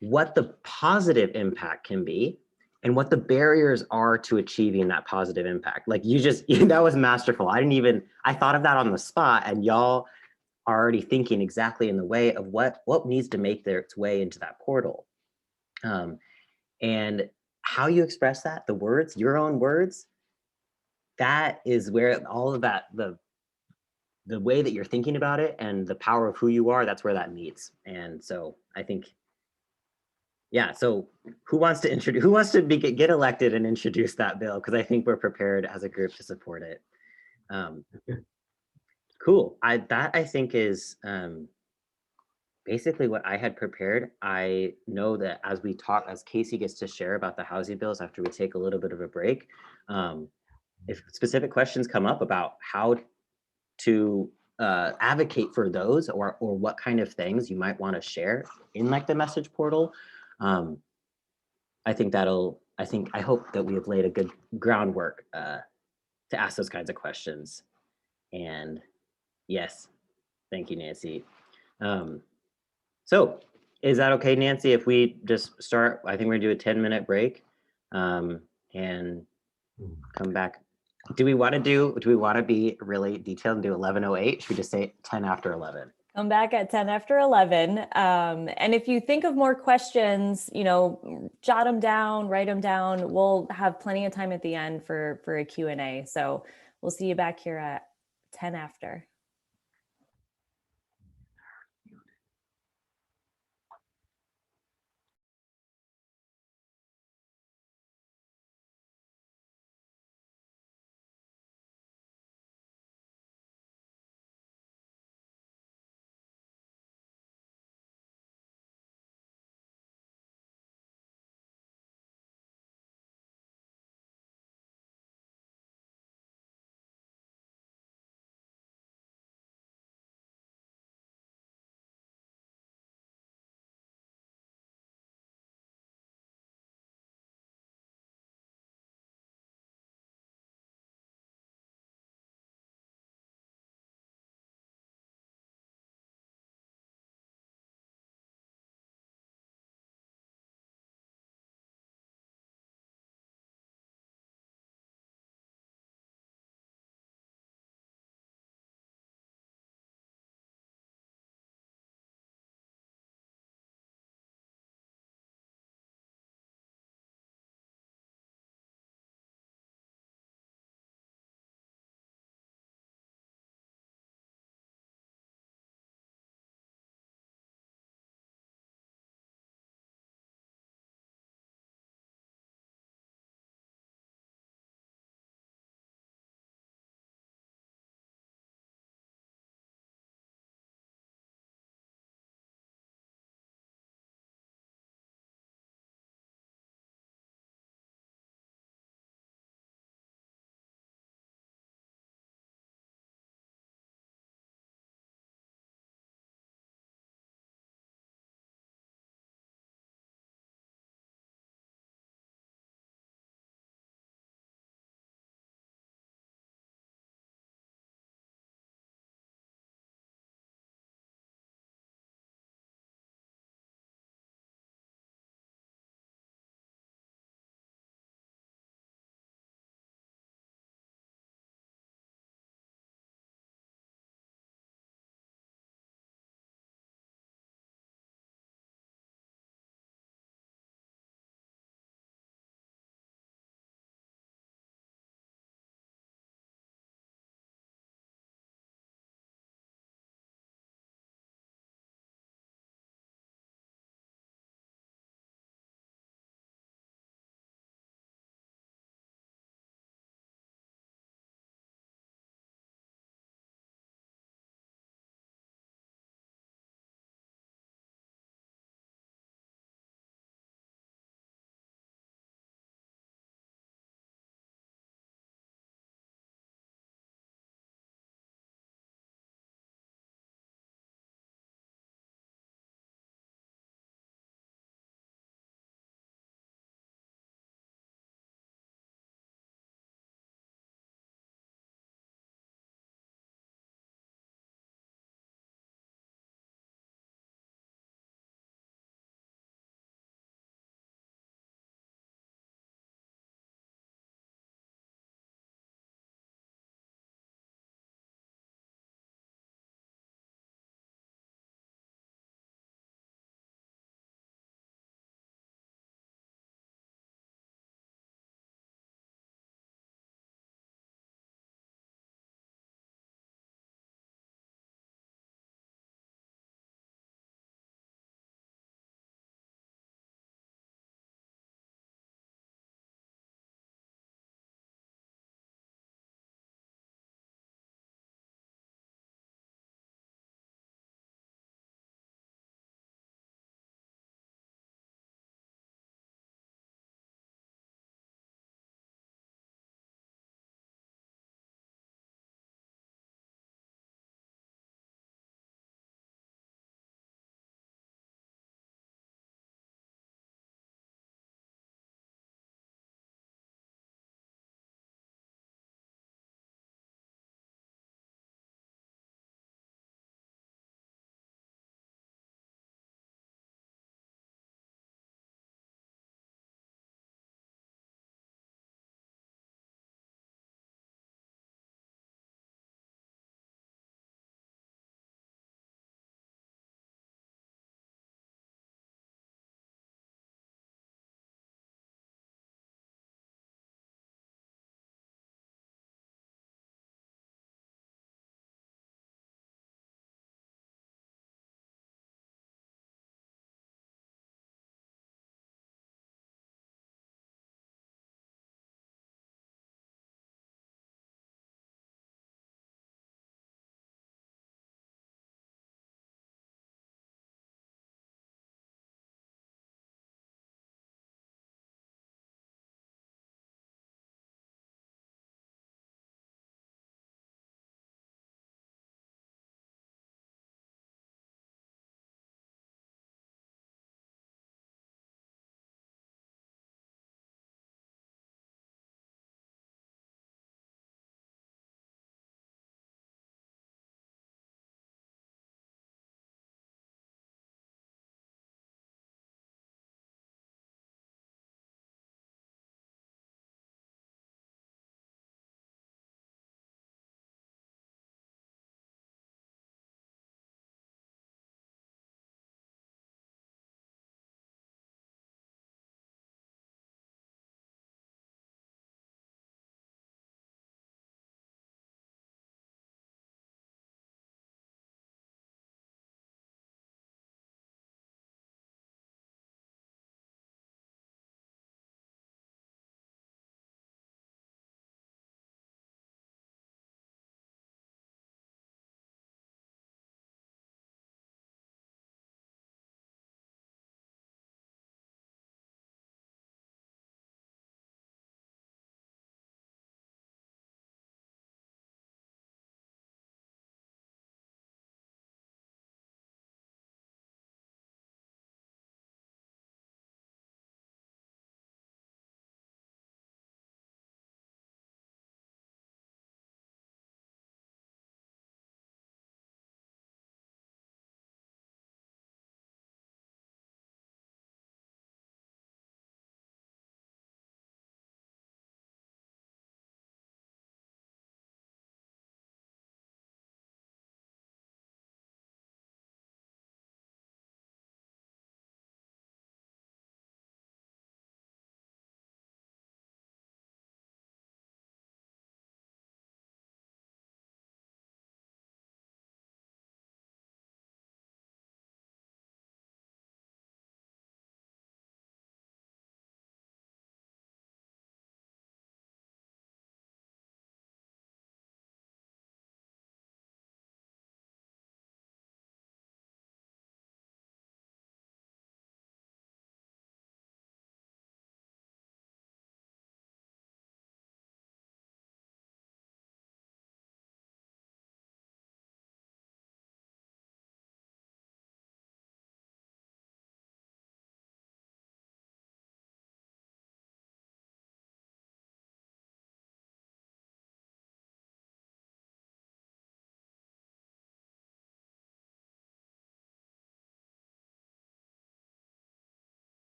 [SPEAKER 3] what the positive impact can be and what the barriers are to achieving that positive impact. Like that was masterful. I thought of that on the spot, and y'all are already thinking exactly in the way of what needs to make its way into that portal. And how you express that, the words, your own words, that is where all of that, the way that you're thinking about it and the power of who you are, that's where that meets. And so I think, yeah, so who wants to get elected and introduce that bill? Because I think we're prepared as a group to support it. Cool. That I think is basically what I had prepared. I know that as Casey gets to share about the housing bills after we take a little bit of a break, if specific questions come up about how to advocate for those, or what kind of things you might want to share in like the message portal, I hope that we have laid a good groundwork to ask those kinds of questions. And yes, thank you, Nancy. So is that okay, Nancy, if we just start? I think we're gonna do a 10-minute break and come back. Do we want to be really detailed and do 11:08? Should we just say 10 after 11?
[SPEAKER 1] Come back at 10 after 11. And if you think of more questions, jot them down, write them down. We'll have plenty of time at the end for a Q&A. So we'll see you back here at 10 after.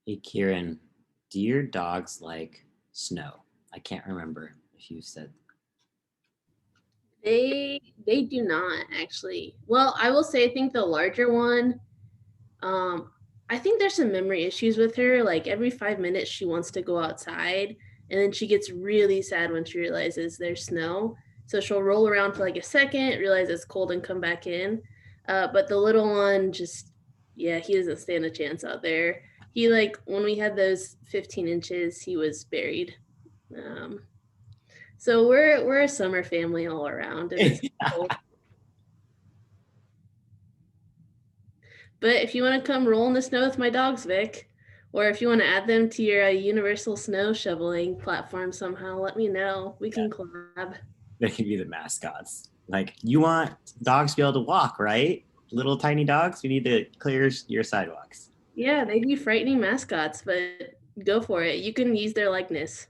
[SPEAKER 3] Hey, Kieran, do your dogs like snow? I can't remember if you said.
[SPEAKER 4] They do not actually. Well, I will say I think the larger one, I think there's some memory issues with her. Like every 5 minutes she wants to go outside, and then she gets really sad when she realizes there's snow. So she'll roll around for like a second, realize it's cold, and come back in. But the little one just, yeah, he doesn't stand a chance out there. He like when we had those 15 inches, he was buried. So we're a summer family all around, and it's cold. But if you want to come roll in the snow with my dogs, Vic, or if you want to add them to your universal snow shoveling platform somehow, let me know. We can collab.
[SPEAKER 3] They can be the mascots. Like, you want dogs to be able to walk, right? Little tiny dogs, we need to clear your sidewalks.
[SPEAKER 4] Yeah, they'd be frightening mascots, but go for it. You can use their likeness.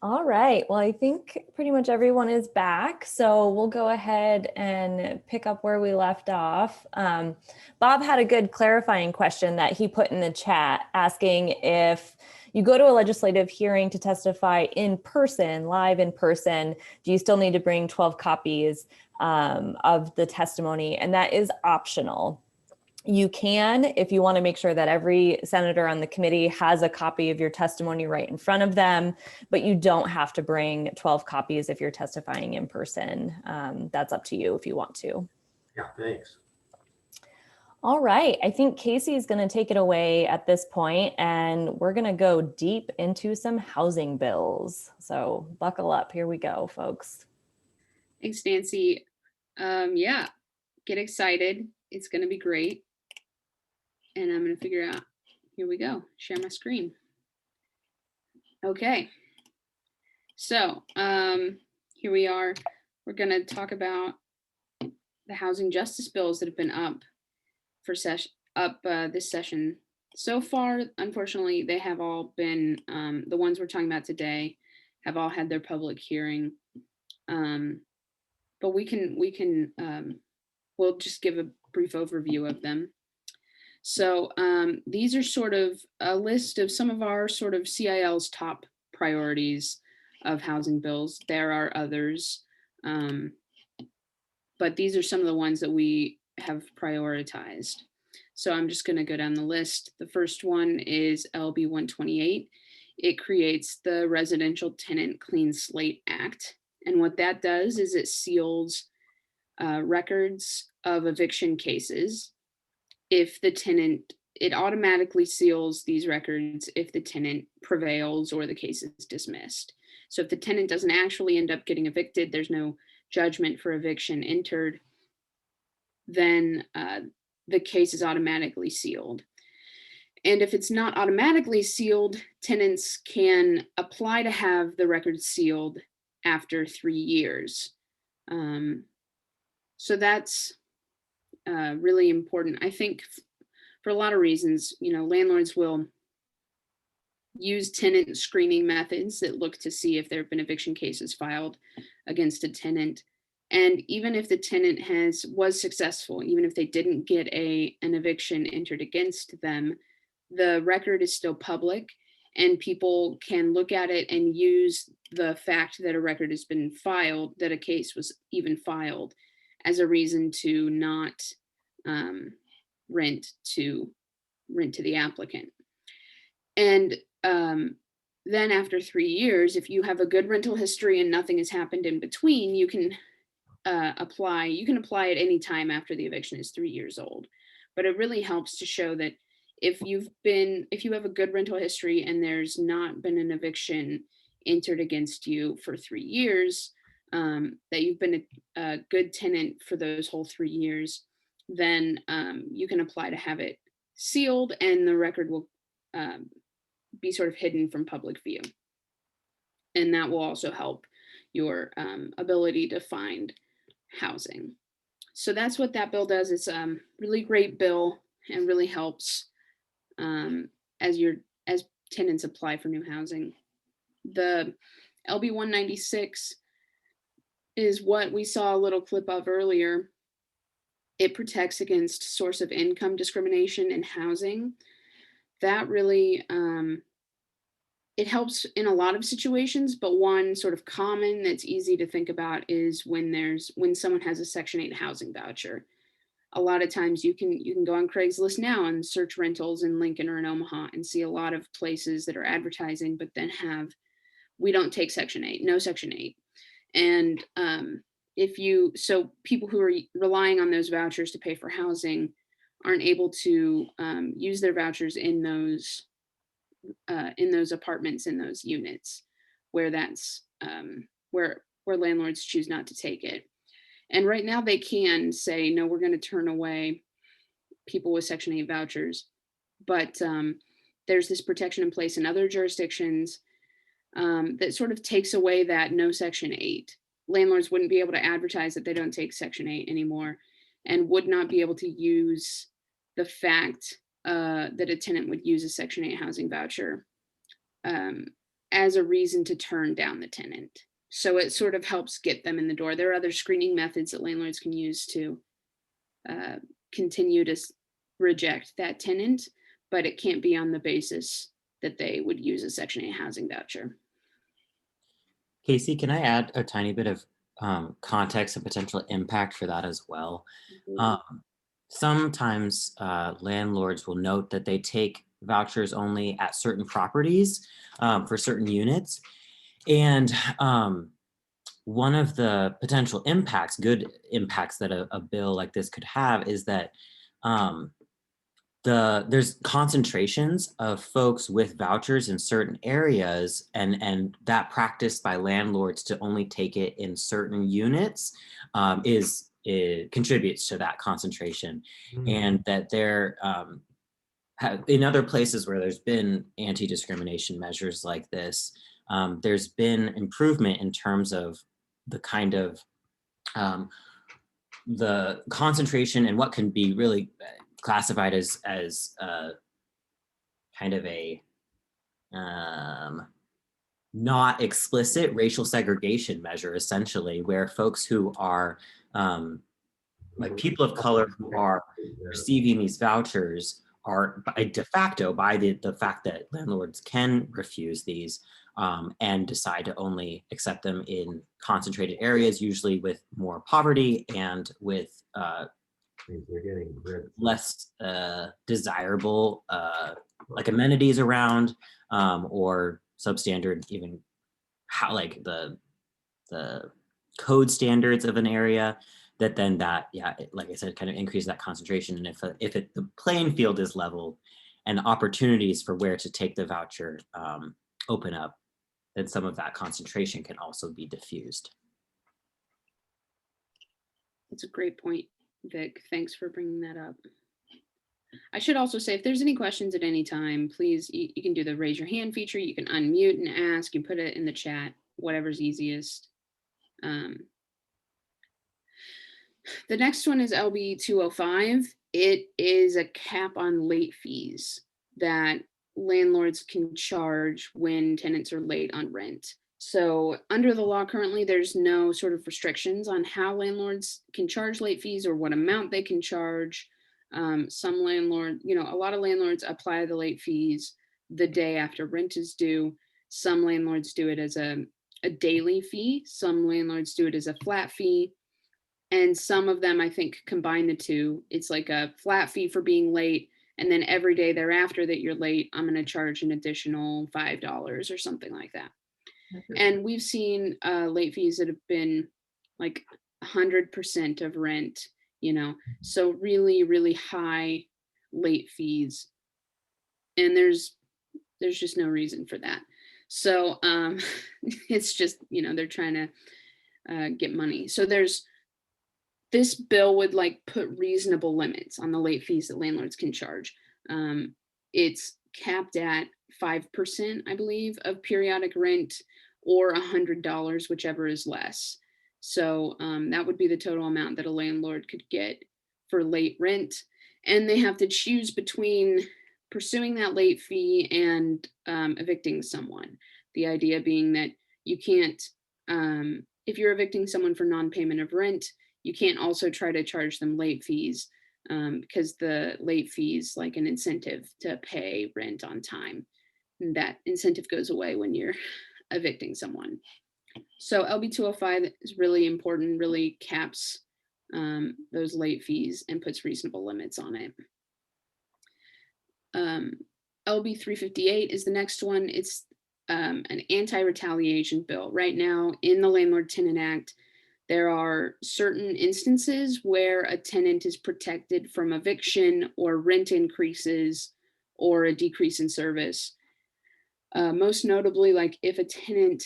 [SPEAKER 1] All right, well, I think pretty much everyone is back, so we'll go ahead and pick up where we left off. Bob had a good clarifying question that he put in the chat, asking if you go to a legislative hearing to testify in person, live in person, do you still need to bring 12 copies of the testimony? And that is optional. You can, if you want to make sure that every senator on the committee has a copy of your testimony right in front of them, but you don't have to bring 12 copies if you're testifying in person. That's up to you if you want to.
[SPEAKER 2] Yeah, thanks.
[SPEAKER 1] All right, I think Casey is going to take it away at this point, and we're going to go deep into some housing bills. So buckle up, here we go, folks.
[SPEAKER 9] Thanks, Nancy. Yeah, get excited. It's going to be great. And I'm going to figure out, here we go, share my screen. Okay. So here we are. We're going to talk about the housing justice bills that have been up for this session. So far, unfortunately, they have all been, the ones we're talking about today have all had their public hearing. But we'll just give a brief overview of them. So these are sort of a list of some of our sort of CIL's top priorities of housing bills. There are others, but these are some of the ones that we have prioritized. So I'm just going to go down the list. The first one is LB 128. It creates the Residential Tenant Clean Slate Act. And what that does is it seals records of eviction cases. If the tenant, it automatically seals these records if the tenant prevails or the case is dismissed. So if the tenant doesn't actually end up getting evicted, there's no judgment for eviction entered, then the case is automatically sealed. And if it's not automatically sealed, tenants can apply to have the records sealed after 3 years. So that's really important. I think for a lot of reasons, landlords will use tenant screening methods that look to see if there have been eviction cases filed against a tenant. And even if the tenant was successful, even if they didn't get an eviction entered against them, the record is still public and people can look at it and use the fact that a record has been filed, that a case was even filed, as a reason to not rent to the applicant. And then after 3 years, if you have a good rental history and nothing has happened in between, you can apply. You can apply at any time after the eviction is 3 years old. But it really helps to show that if you have a good rental history and there's not been an eviction entered against you for 3 years, that you've been a good tenant for those whole 3 years, then you can apply to have it sealed and the record will be sort of hidden from public view. And that will also help your ability to find housing. So that's what that bill does. It's a really great bill and really helps as tenants apply for new housing. The LB 196 is what we saw a little clip of earlier. It protects against source of income discrimination in housing. That really, it helps in a lot of situations, but one sort of common that's easy to think about is when someone has a Section 8 housing voucher. A lot of times you can go on Craigslist now and search rentals in Lincoln or in Omaha and see a lot of places that are advertising, but then we don't take Section 8, no Section 8. And so people who are relying on those vouchers to pay for housing aren't able to use their vouchers in those apartments, in those units where that's where landlords choose not to take it. And right now they can say, no, we're going to turn away people with Section 8 vouchers. But there's this protection in place in other jurisdictions that sort of takes away that no Section 8. Landlords wouldn't be able to advertise that they don't take Section 8 anymore, and would not be able to use the fact that a tenant would use a Section 8 housing voucher as a reason to turn down the tenant. So it sort of helps get them in the door. There are other screening methods that landlords can use to continue to reject that tenant, but it can't be on the basis that they would use a Section 8 housing voucher.
[SPEAKER 3] Casey, can I add a tiny bit of context and potential impact for that as well? Sometimes landlords will note that they take vouchers only at certain properties for certain units. And one of the potential impacts, good impacts that a bill like this could have is that there's concentrations of folks with vouchers in certain areas, and that practice by landlords to only take it in certain units it contributes to that concentration. And that there in other places where there's been anti-discrimination measures like this, there's been improvement in terms of the kind of the concentration and what can be really classified as kind of a not explicit racial segregation measure, essentially, where folks who are like people of color who are receiving these vouchers are de facto, by the fact that landlords can refuse these and decide to only accept them in concentrated areas, usually with more poverty and with less desirable like amenities around or substandard, even how like the code standards of an area, that then like I said, kind of increase that concentration. And if the playing field is leveled and opportunities for where to take the voucher open up, then some of that concentration can also be diffused.
[SPEAKER 9] That's a great point, Vic. Thanks for bringing that up. I should also say, if there's any questions at any time, please, you can do the raise your hand feature. You can unmute and ask. You put it in the chat, whatever's easiest. The next one is LB 205. It is a cap on late fees that landlords can charge when tenants are late on rent. So under the law currently, there's no sort of restrictions on how landlords can charge late fees or what amount they can charge. Some landlords, a lot of landlords apply the late fees the day after rent is due. Some landlords do it as a daily fee. Some landlords do it as a flat fee. And some of them, I think, combine the two. It's like a flat fee for being late, and then every day thereafter that you're late, I'm going to charge an additional $5 or something like that. And we've seen late fees that have been like 100% of rent, so really, really high late fees. And there's just no reason for that. So it's just, they're trying to get money. So this bill would put reasonable limits on the late fees that landlords can charge. It's capped at 5%, I believe, of periodic rent, or $100, whichever is less. So that would be the total amount that a landlord could get for late rent. And they have to choose between pursuing that late fee and evicting someone. The idea being that you can't, if you're evicting someone for non-payment of rent, you can't also try to charge them late fees because the late fees like an incentive to pay rent on time. And that incentive goes away when you're evicting someone. So LB 205 is really important, really caps those late fees and puts reasonable limits on it. LB 358 is the next one. It's an anti-retaliation bill. Right now in the Landlord-Tenant Act, there are certain instances where a tenant is protected from eviction or rent increases or a decrease in service. Most notably, like if a tenant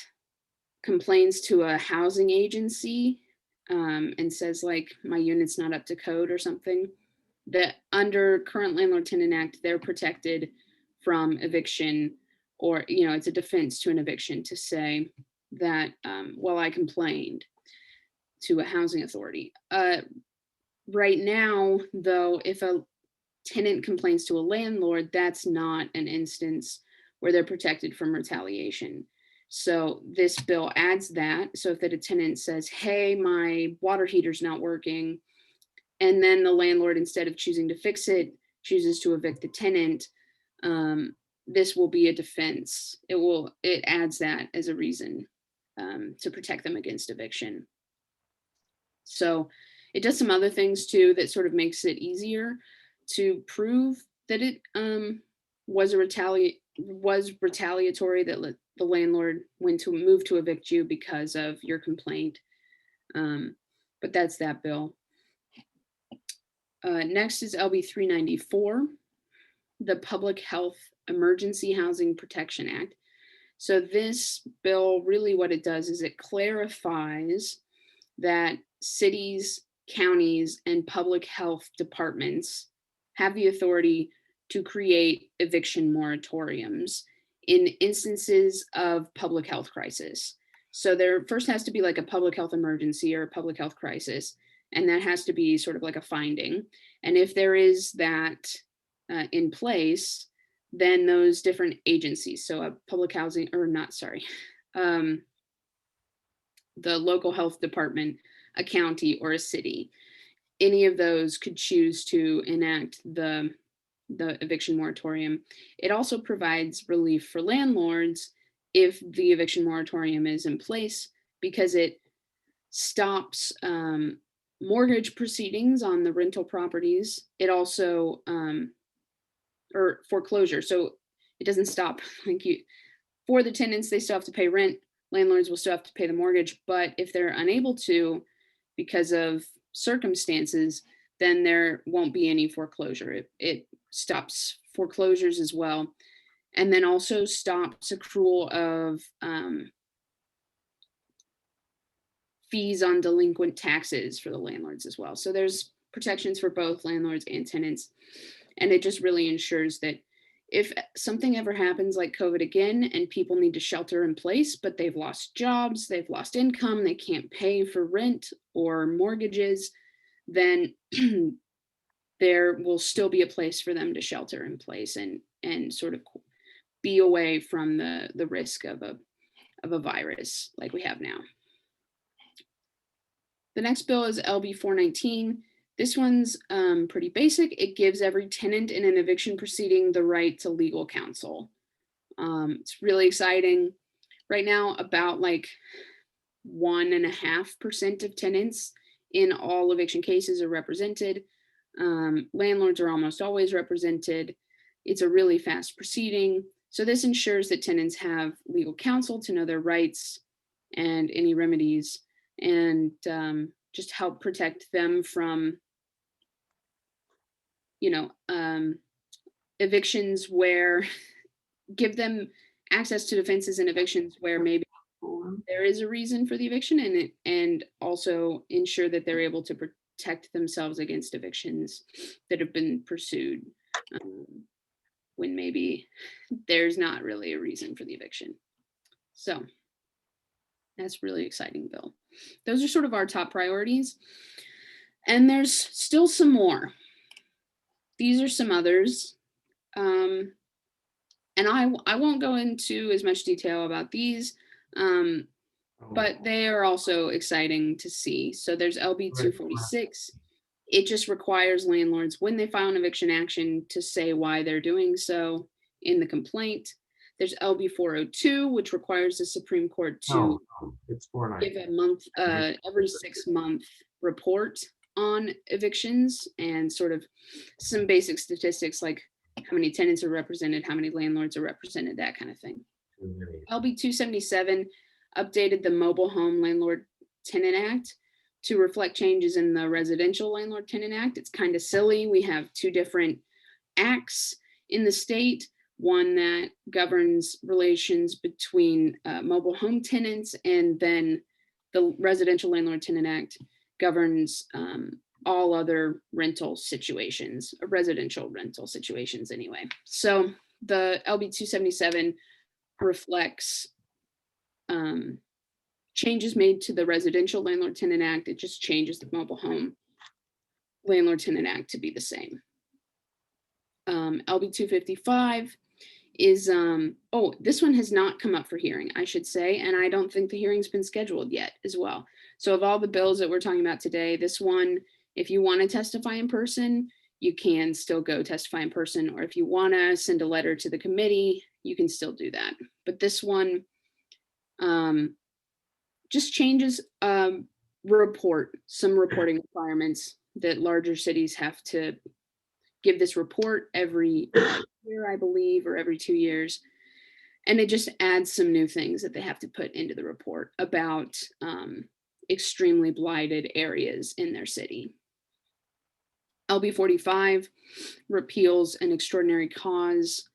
[SPEAKER 9] complains to a housing agency and says like my unit's not up to code or something, that under current Landlord-Tenant Act, they're protected from eviction, or it's a defense to an eviction to say that well, I complained to a housing authority. Right now, though, if a tenant complains to a landlord, that's not an instance where they're protected from retaliation. So this bill adds that. So if a tenant says, hey, my water heater's not working, and then the landlord, instead of choosing to fix it, chooses to evict the tenant, this will be a defense. It adds that as a reason to protect them against eviction. So it does some other things too that sort of makes it easier to prove that it was retaliatory, that the landlord moved to evict you because of your complaint. But that's that bill. Next is LB 394, the Public Health Emergency Housing Protection Act. So this bill, really what it does is it clarifies that cities, counties, and public health departments have the authority to create eviction moratoriums in instances of public health crisis. So there first has to be like a public health emergency or a public health crisis, and that has to be sort of like a finding. And if there is that in place, then those different agencies, so a public housing, or not, sorry, the local health department, a county, or a city, any of those could choose to enact the eviction moratorium. It also provides relief for landlords if the eviction moratorium is in place, because it stops mortgage proceedings on the rental properties. It also, or foreclosure. So it doesn't stop, for the tenants, they still have to pay rent. Landlords will still have to pay the mortgage, but if they're unable to, because of circumstances, then there won't be any foreclosure. It stops foreclosures as well. And then also stops accrual of fees on delinquent taxes for the landlords as well. So there's protections for both landlords and tenants. And it just really ensures that if something ever happens like COVID again and people need to shelter in place, but they've lost jobs, they've lost income, they can't pay for rent or mortgages, then there will still be a place for them to shelter in place and sort of be away from the risk of a virus like we have now. The next bill is LB 419. This one's pretty basic. It gives every tenant in an eviction proceeding the right to legal counsel. It's really exciting. Right now, about like 1.5% of tenants in all eviction cases are represented. Landlords are almost always represented. It's a really fast proceeding. So this ensures that tenants have legal counsel to know their rights and any remedies, and just help protect them from evictions, where give them access to defenses in evictions where maybe there is a reason for the eviction, and also ensure that they're able to protect themselves against evictions that have been pursued when maybe there's not really a reason for the eviction. So that's really exciting bill. Those are sort of our top priorities. And there's still some more. These are some others. And I won't go into as much detail about these, but they are also exciting to see. So there's LB 246. It just requires landlords, when they file an eviction action, to say why they're doing so in the complaint. There's LB 402, which requires the Supreme Court to
[SPEAKER 2] It's 490.
[SPEAKER 9] give a month, every 6-month report on evictions and sort of some basic statistics like how many tenants are represented, how many landlords are represented, that kind of thing. LB 277 updated the Mobile Home Landlord Tenant Act to reflect changes in the Residential Landlord Tenant Act. It's kind of silly. We have two different acts in the state, one that governs relations between mobile home tenants, and then the Residential Landlord Tenant Act governs all other rental situations, residential rental situations anyway. So the LB 277 reflects changes made to the Residential Landlord Tenant Act. It just changes the Mobile Home Landlord Tenant Act to be the same. LB 255 is, this one has not come up for hearing, I should say, and I don't think the hearing's been scheduled yet as well. So of all the bills that we're talking about today, this one, if you want to testify in person, you can still go testify in person, or if you want to send a letter to the committee, you can still do that. But this one just changes some reporting requirements that larger cities have to give this report every year, I believe, or every 2 years. And it just adds some new things that they have to put into the report about extremely blighted areas in their city. LB 45 repeals an extraordinary cause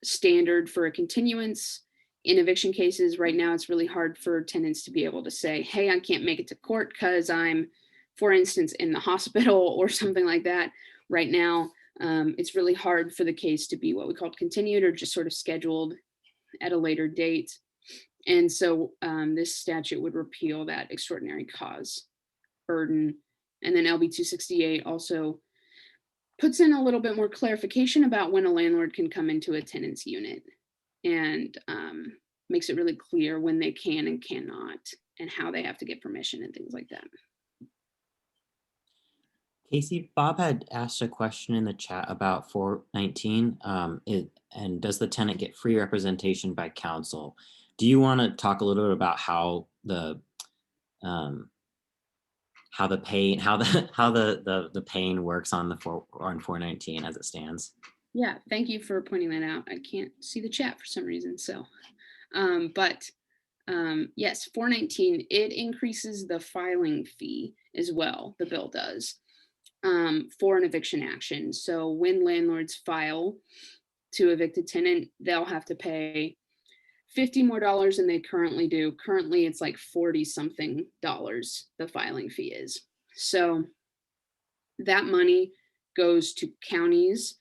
[SPEAKER 9] standard for a continuance. In eviction cases right now, it's really hard for tenants to be able to say, hey, I can't make it to court because I'm, for instance, in the hospital or something like that. Right now, it's really hard for the case to be what we call continued or just sort of scheduled at a later date. And so this statute would repeal that extraordinary cause burden. And then LB 268 also puts in a little bit more clarification about when a landlord can come into a tenant's unit, and makes it really clear when they can and cannot, and how they have to get permission and things like that.
[SPEAKER 3] Casey, Bob had asked a question in the chat about 419, and does the tenant get free representation by counsel? Do you want to talk a little bit about how the pain works on 419 as it stands?
[SPEAKER 9] Yeah, thank you for pointing that out. I can't see the chat for some reason. So, yes, 419, it increases the filing fee as well. The bill does for an eviction action. So when landlords file to evict a tenant, they'll have to pay $50 more than they currently do. Currently, it's like $40-something the filing fee is. So that money goes to counties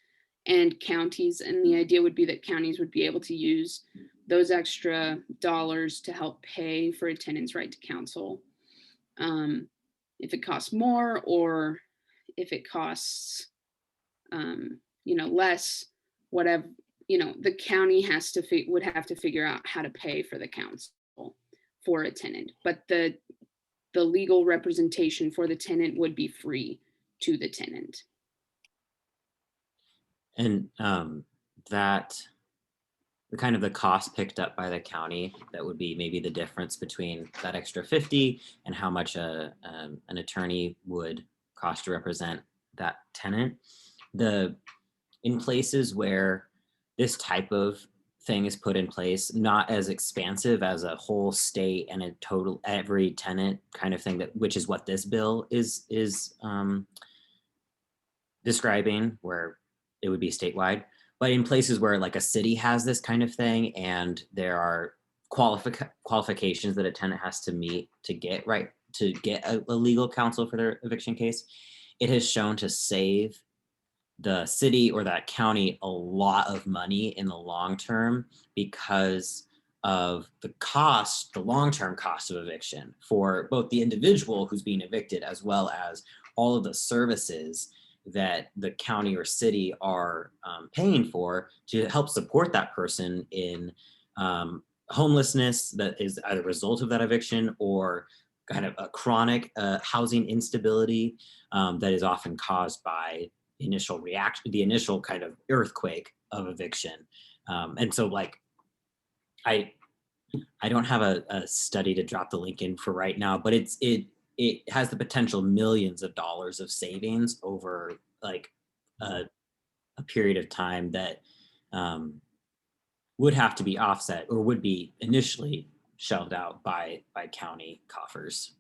[SPEAKER 9] and counties, and the idea would be that counties would be able to use those extra dollars to help pay for a tenant's right to counsel. If it costs more, or if it costs less, whatever, the county would have to figure out how to pay for the counsel for a tenant, but the legal representation for the tenant would be free to the tenant.
[SPEAKER 3] And that the kind of the cost picked up by the county, that would be maybe the difference between that extra 50 and how much an attorney would cost to represent that tenant. In places where this type of thing is put in place, not as expansive as a whole state and a total every tenant kind of thing, which is what this bill is describing, where it would be statewide. But in places where like a city has this kind of thing, and there are qualifications that a tenant has to meet to get a legal counsel for their eviction case, it has shown to save the city or that county a lot of money in the long term, because of the long-term cost of eviction for both the individual who's being evicted, as well as all of the services that the county or city are paying for to help support that person in homelessness that is either a result of that eviction or kind of a chronic housing instability that is often caused by the initial kind of earthquake of eviction. And so like, I don't have a study to drop the link in for right now, but it has the potential millions of dollars of savings over like a period of time that would have to be offset or would be initially shelled out by county coffers.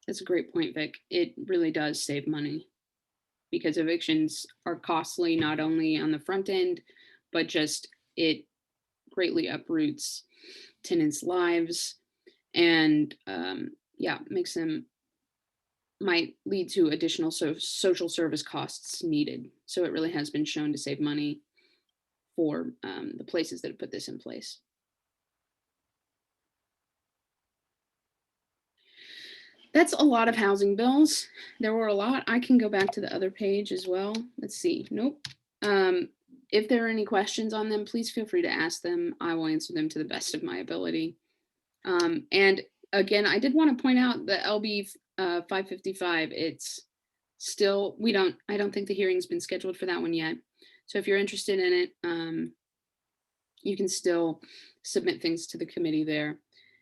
[SPEAKER 9] That's a great point, Vic. It really does save money because evictions are costly not only on the front end, but just it greatly uproots tenants' lives and makes them might lead to additional social service costs needed. So it really has been shown to save money for the places that have put this in place. That's a lot of housing bills. There were a lot. I can go back to the other page as well. Let's see. Nope. If there are any questions on them, please feel free to ask them. I will answer them to the best of my ability. And again, I did want to point out that LB 555, it's still, I don't think the hearing's been scheduled for that one yet. So if you're interested in it, you can still submit things to the committee there.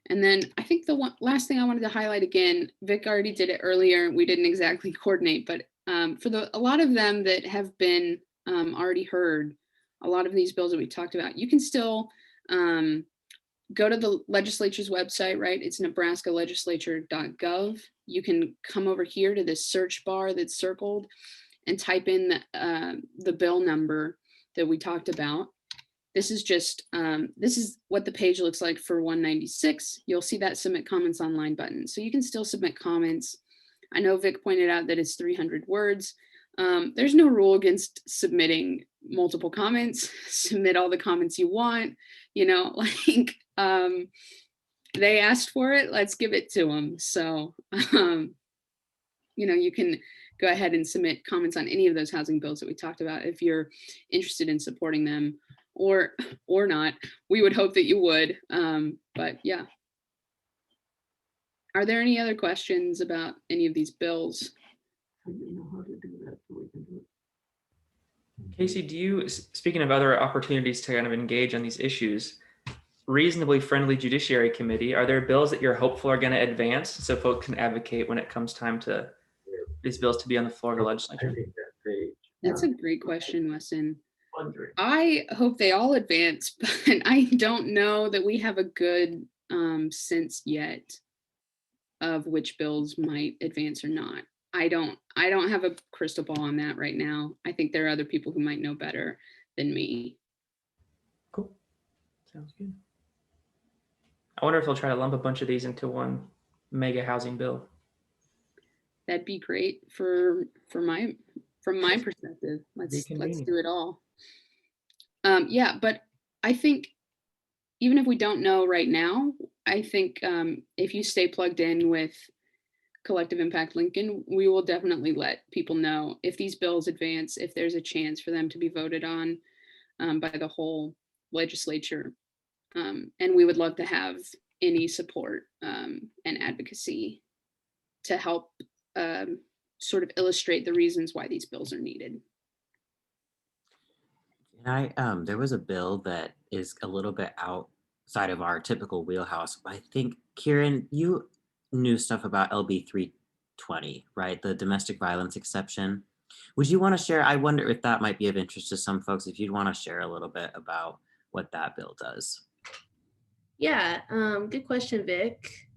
[SPEAKER 9] And then I think the last thing I wanted to highlight again, Vic already did it earlier. We didn't exactly coordinate, but for a lot of them that have been already heard, a lot of these bills that we talked about, you can still go to the legislature's website, right? It's nebraskalegislature.gov. You can come over here to this search bar that's circled and type in the bill number that we talked about. This is just, this is what the page looks like for 196. You'll see that submit comments online button. So you can still submit comments. I know Vic pointed out that it's 300 words. There's no rule against submitting multiple comments. Submit all the comments you want, like they asked for it, let's give it to them. So, you can go ahead and submit comments on any of those housing bills that we talked about if you're interested in supporting them or not. We would hope that you would, but yeah. Are there any other questions about any of these bills?
[SPEAKER 14] Casey, do you, speaking of other opportunities to kind of engage on these issues, reasonably friendly judiciary committee, are there bills that you're hopeful are going to advance so folks can advocate when it comes time to these bills to be on the floor of the legislature?
[SPEAKER 9] That's a great question, Weston. I hope they all advance, but I don't know that we have a good sense yet of which bills might advance or not. I don't have a crystal ball on that right now. I think there are other people who might know better than me.
[SPEAKER 14] Cool. Sounds good. I wonder if they'll try to lump a bunch of these into one mega housing bill.
[SPEAKER 9] That'd be great from my perspective. Let's do it all. Yeah, but I think even if we don't know right now, I think if you stay plugged in with Collective Impact Lincoln, we will definitely let people know if these bills advance, if there's a chance for them to be voted on by the whole legislature. And we would love to have any support and advocacy to help sort of illustrate the reasons why these bills are needed.
[SPEAKER 3] There was a bill that is a little bit outside of our typical wheelhouse. I think, Kieran, you knew stuff about LB 320, right? The domestic violence exception. Would you want to share? I wonder if that might be of interest to some folks, if you'd want to share a little bit about what that bill does.
[SPEAKER 4] Yeah, good question, Vic.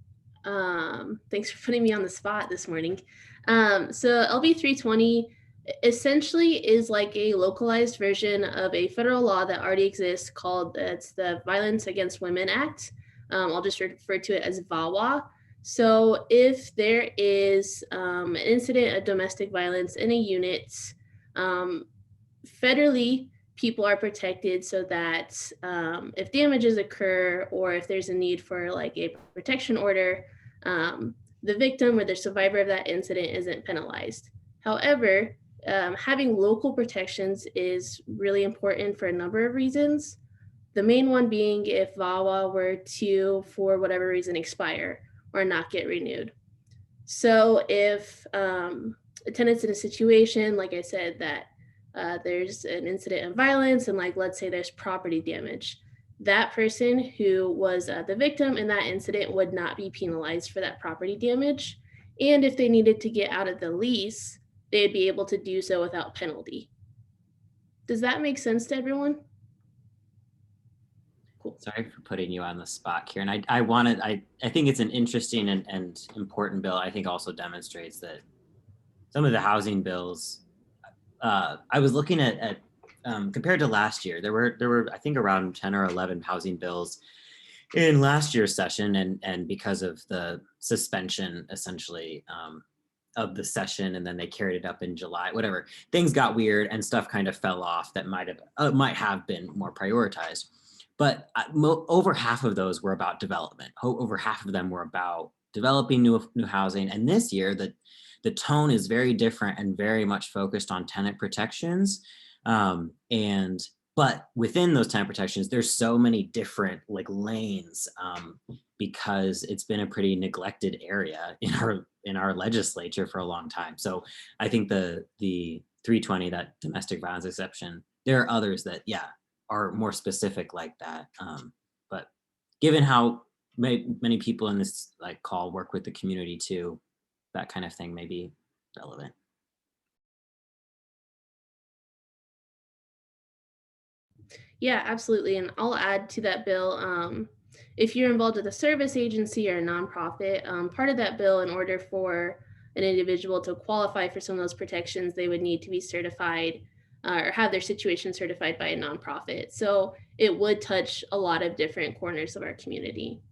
[SPEAKER 4] Thanks for putting me on the spot this morning. So LB 320 essentially is like a localized version of a federal law that already exists called it's the Violence Against Women Act. I'll just refer to it as VAWA. So if there is an incident of domestic violence in a unit, federally, people are protected so that if damages occur or if there's a need for like a protection order, the victim or the survivor of that incident isn't penalized. However, Having local protections is really important for a number of reasons. The main one being if VAWA were to, for whatever reason, expire or not get renewed. So if a tenant's in a situation, like I said, that there's an incident of violence and like, let's say there's property damage, that person who was the victim in that incident would not be penalized for that property damage. And if they needed to get out of the lease, they'd be able to do so without penalty. Does that make sense to everyone?
[SPEAKER 3] Cool. Sorry for putting you on the spot, Kieran. I think it's an interesting and important bill. I think also demonstrates that some of the housing bills, I was looking at compared to last year, there were I think around 10 or 11 housing bills in last year's session, and because of the suspension essentially of the session, and then they carried it up in July, whatever, things got weird and stuff kind of fell off that might have been more prioritized. But over half of those were about development. Over half of them were about developing new housing. And this year, the tone is very different and very much focused on tenant protections. But within those tenant protections, there's so many different like lanes because it's been a pretty neglected area in our legislature for a long time. So I think the 320, that domestic violence exception, there are others that, yeah, are more specific like that. But given how many people in this like call work with the community too, that kind of thing may be relevant.
[SPEAKER 4] Yeah, absolutely. And I'll add to that bill, if you're involved with a service agency or a nonprofit, part of that bill, in order for an individual to qualify for some of those protections, they would need to be certified or have their situation certified by a nonprofit. So it would touch a lot of different corners of our community.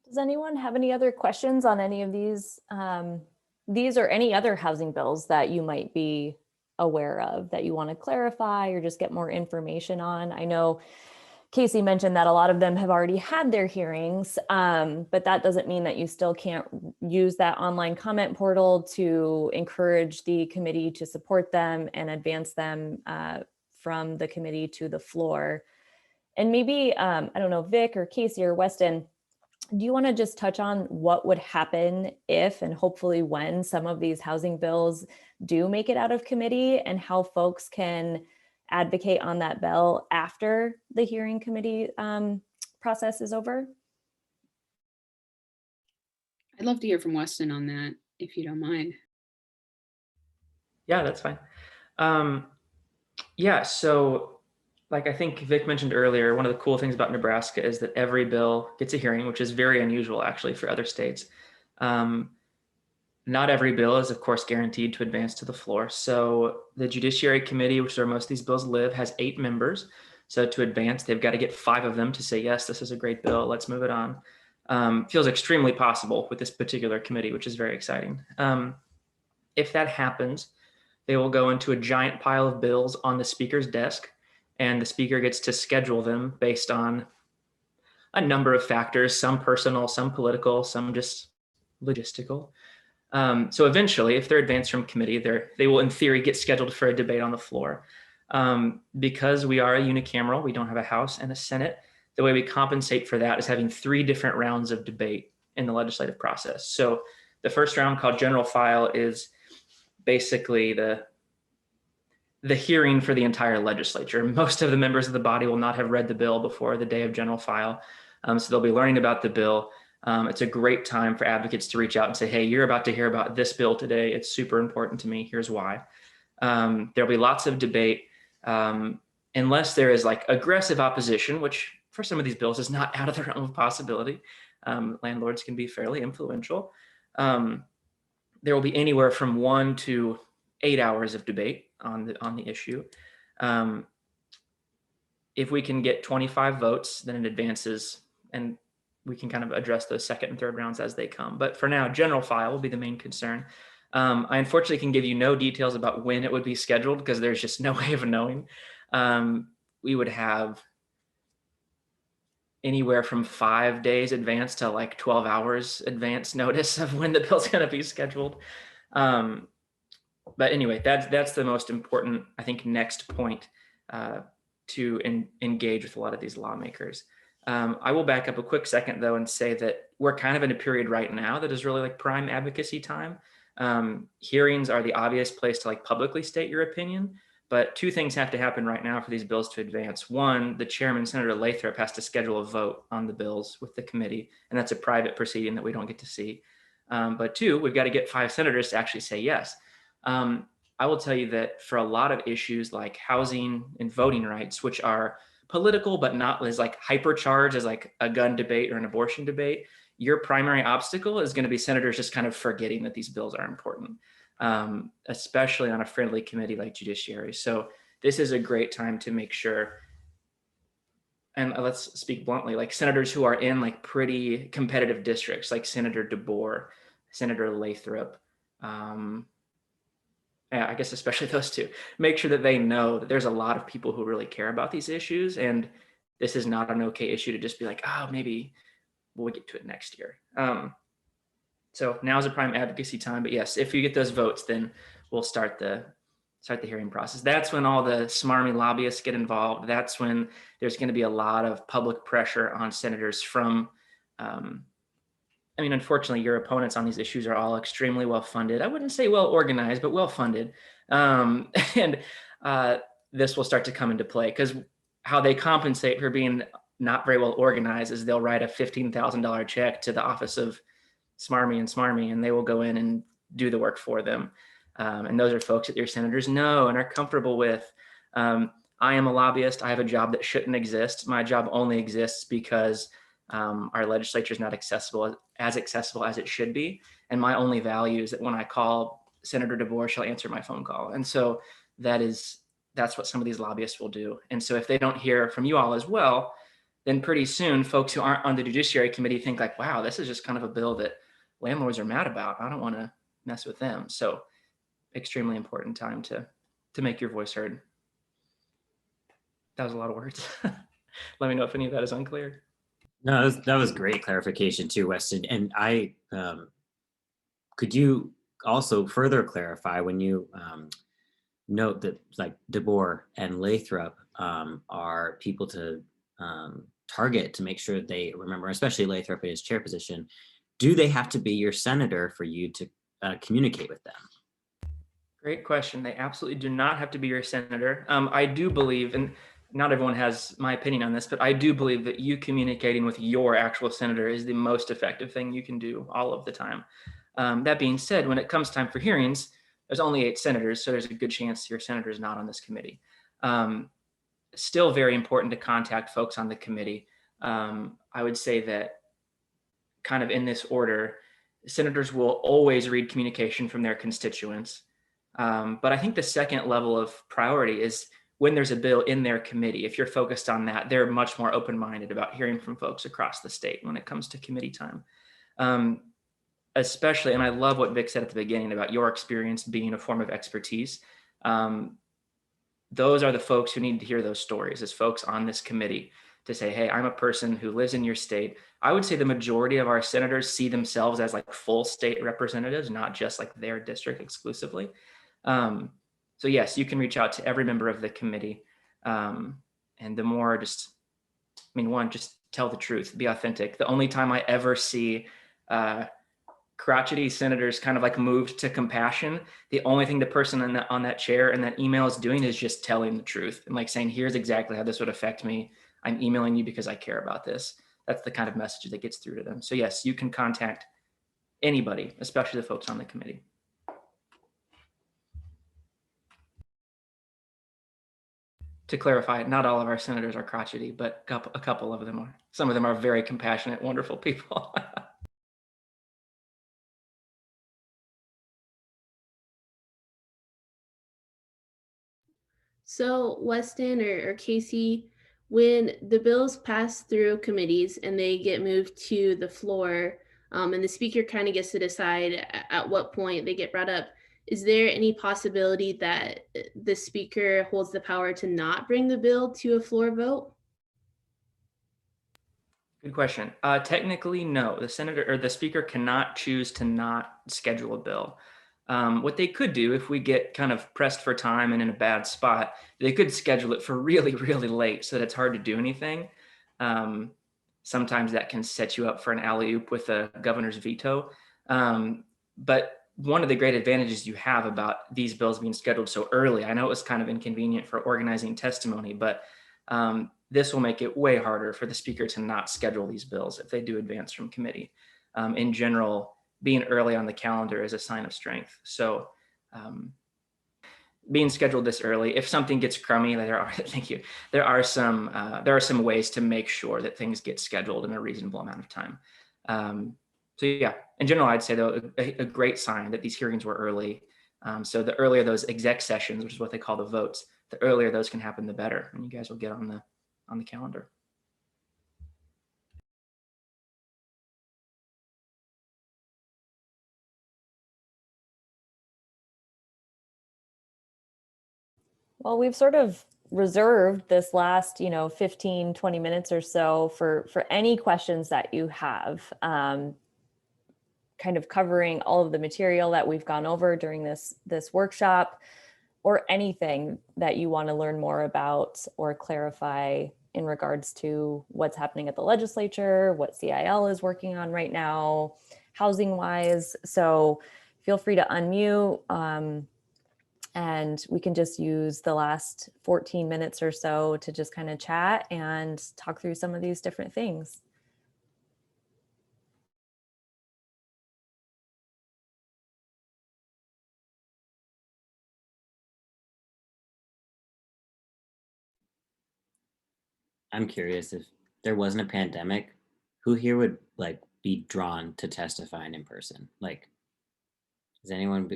[SPEAKER 1] Does anyone have any other questions on any of these or any other housing bills that you might be aware of that you want to clarify or just get more information on? I know Casey mentioned that a lot of them have already had their hearings, but that doesn't mean that you still can't use that online comment portal to encourage the committee to support them and advance them from the committee to the floor. And maybe, I don't know, Vic or Casey or Weston, do you want to just touch on what would happen if, and hopefully when, some of these housing bills do make it out of committee, and how folks can advocate on that bill after the hearing committee process is over?
[SPEAKER 9] I'd love to hear from Weston on that, if you don't mind.
[SPEAKER 14] Yeah, that's fine. Yeah, so like I think Vic mentioned earlier, one of the cool things about Nebraska is that every bill gets a hearing, which is very unusual actually for other states. Not every bill is, of course, guaranteed to advance to the floor. So the Judiciary Committee, which is where most of these bills live, has 8 members. So to advance, they've got to get 5 of them to say, yes, this is a great bill, let's move it on. Feels extremely possible with this particular committee, which is very exciting. If that happens, they will go into a giant pile of bills on the speaker's desk, and the speaker gets to schedule them based on a number of factors, some personal, some political, some just logistical. So eventually, if they're advanced from committee, they will in theory get scheduled for a debate on the floor. Because we are a unicameral, we don't have a House and a Senate, the way we compensate for that is having 3 different rounds of debate in the legislative process. So the first round, called general file, is basically the hearing for the entire legislature. Most of the members of the body will not have read the bill before the day of general file. So they'll be learning about the bill. It's a great time for advocates to reach out and say, hey, you're about to hear about this bill today. It's super important to me. Here's why. There'll be lots of debate unless there is like aggressive opposition, which for some of these bills is not out of the realm of possibility. Landlords can be fairly influential. There will be anywhere from 1 to 8 hours of debate on the issue. If we can get 25 votes, then it advances, and we can kind of address those second and third rounds as they come. But for now, general file will be the main concern. I unfortunately can give you no details about when it would be scheduled because there's just no way of knowing. We would have anywhere from 5 days advance to like 12 hours advance notice of when the bill's going to be scheduled. But anyway, that's the most important, I think, next point to engage with a lot of these lawmakers. I will back up a quick second though and say that we're kind of in a period right now that is really like prime advocacy time. Hearings are the obvious place to like publicly state your opinion, but two things have to happen right now for these bills to advance. One, the chairman, Senator Lathrop, has to schedule a vote on the bills with the committee, and that's a private proceeding that we don't get to see. But two, we've got to get 5 senators to actually say yes. I will tell you that for a lot of issues like housing and voting rights, which are political but not as like hypercharged as like a gun debate or an abortion debate, your primary obstacle is going to be senators just kind of forgetting that these bills are important, especially on a friendly committee like Judiciary. So this is a great time to make sure, and let's speak bluntly, like senators who are in like pretty competitive districts, like Senator DeBoer, Senator Lathrop, yeah, I guess especially those two, make sure that they know that there's a lot of people who really care about these issues. And this is not an okay issue to just be like, oh, maybe we'll get to it next year. So now's a prime advocacy time, but yes, if you get those votes, then we'll start the hearing process. That's when all the smarmy lobbyists get involved. That's when there's going to be a lot of public pressure on senators from, I mean, unfortunately, your opponents on these issues are all extremely well funded. I wouldn't say well organized, but well funded. And this will start to come into play because how they compensate for being not very well organized is they'll write a $15,000 check to the office of Smarmy, and they will go in and do the work for them. And those are folks that your senators know and are comfortable with. I am a lobbyist. I have a job that shouldn't exist. My job only exists because our legislature is not accessible as it should be. And my only value is that when I call Senator DeBoer, she'll answer my phone call. And so that's what some of these lobbyists will do. And so if they don't hear from you all as well, then pretty soon folks who aren't on the Judiciary Committee think like, wow, this is just kind of a bill that landlords are mad about. I don't want to mess with them. So extremely important time to make your voice heard. That was a lot of words. Let me know if any of that is unclear.
[SPEAKER 3] No, that was great clarification too, Weston. And I, could you also further clarify when you note that like DeBoer and Lathrop are people to target to make sure they remember, especially Lathrop in his chair position, do they have to be your senator for you to communicate with them?
[SPEAKER 14] Great question. They absolutely do not have to be your senator. I do believe, and not everyone has my opinion on this, but I do believe that you communicating with your actual senator is the most effective thing you can do all of the time. That being said, when it comes time for hearings, there's only 8 senators, so there's a good chance your senator is not on this committee. Still very important to contact folks on the committee. I would say that kind of in this order, senators will always read communication from their constituents. But I think the second level of priority is when there's a bill in their committee. If you're focused on that, they're much more open-minded about hearing from folks across the state when it comes to committee time. Especially, and I love what Vic said at the beginning about your experience being a form of expertise. Those are the folks who need to hear those stories, as folks on this committee to say, hey, I'm a person who lives in your state. I would say the majority of our senators see themselves as like full state representatives, not just like their district exclusively. So yes, you can reach out to every member of the committee. And the more just tell the truth, be authentic. The only time I ever see crotchety senators kind of like moved to compassion, the only thing the person on that chair and that email is doing is just telling the truth and like saying, here's exactly how this would affect me. I'm emailing you because I care about this. That's the kind of message that gets through to them. So yes, you can contact anybody, especially the folks on the committee. To clarify, not all of our senators are crotchety, but a couple of them are. Some of them are very compassionate, wonderful people.
[SPEAKER 4] So Weston or Casey, when the bills pass through committees and they get moved to the floor, and the speaker kind of gets to decide at what point they get brought up, is there any possibility that the speaker holds the power to not bring the bill to a floor vote?
[SPEAKER 14] Good question. Technically, no. The senator or the speaker cannot choose to not schedule a bill. What they could do if we get kind of pressed for time and in a bad spot, they could schedule it for really, really late so that it's hard to do anything. Sometimes that can set you up for an alley-oop with a governor's veto. But one of the great advantages you have about these bills being scheduled so early, I know it was kind of inconvenient for organizing testimony, but this will make it way harder for the speaker to not schedule these bills if they do advance from committee. In general, being early on the calendar is a sign of strength. So being scheduled this early, if something gets crummy, thank you. There are some ways to make sure that things get scheduled in a reasonable amount of time. So yeah, in general, I'd say though, a great sign that these hearings were early. So the earlier those exec sessions, which is what they call the votes, the earlier those can happen, the better. And you guys will get on the calendar.
[SPEAKER 1] Well, we've sort of reserved this last, 15, 20 minutes or so for any questions that you have, kind of covering all of the material that we've gone over during this workshop, or anything that you want to learn more about or clarify in regards to what's happening at the legislature, what CIL is working on right now, housing wise. So feel free to unmute. And we can just use the last 14 minutes or so to just kind of chat and talk through some of these different things.
[SPEAKER 3] I'm curious, if there wasn't a pandemic, who here would be drawn to testifying in person? Like, is anyone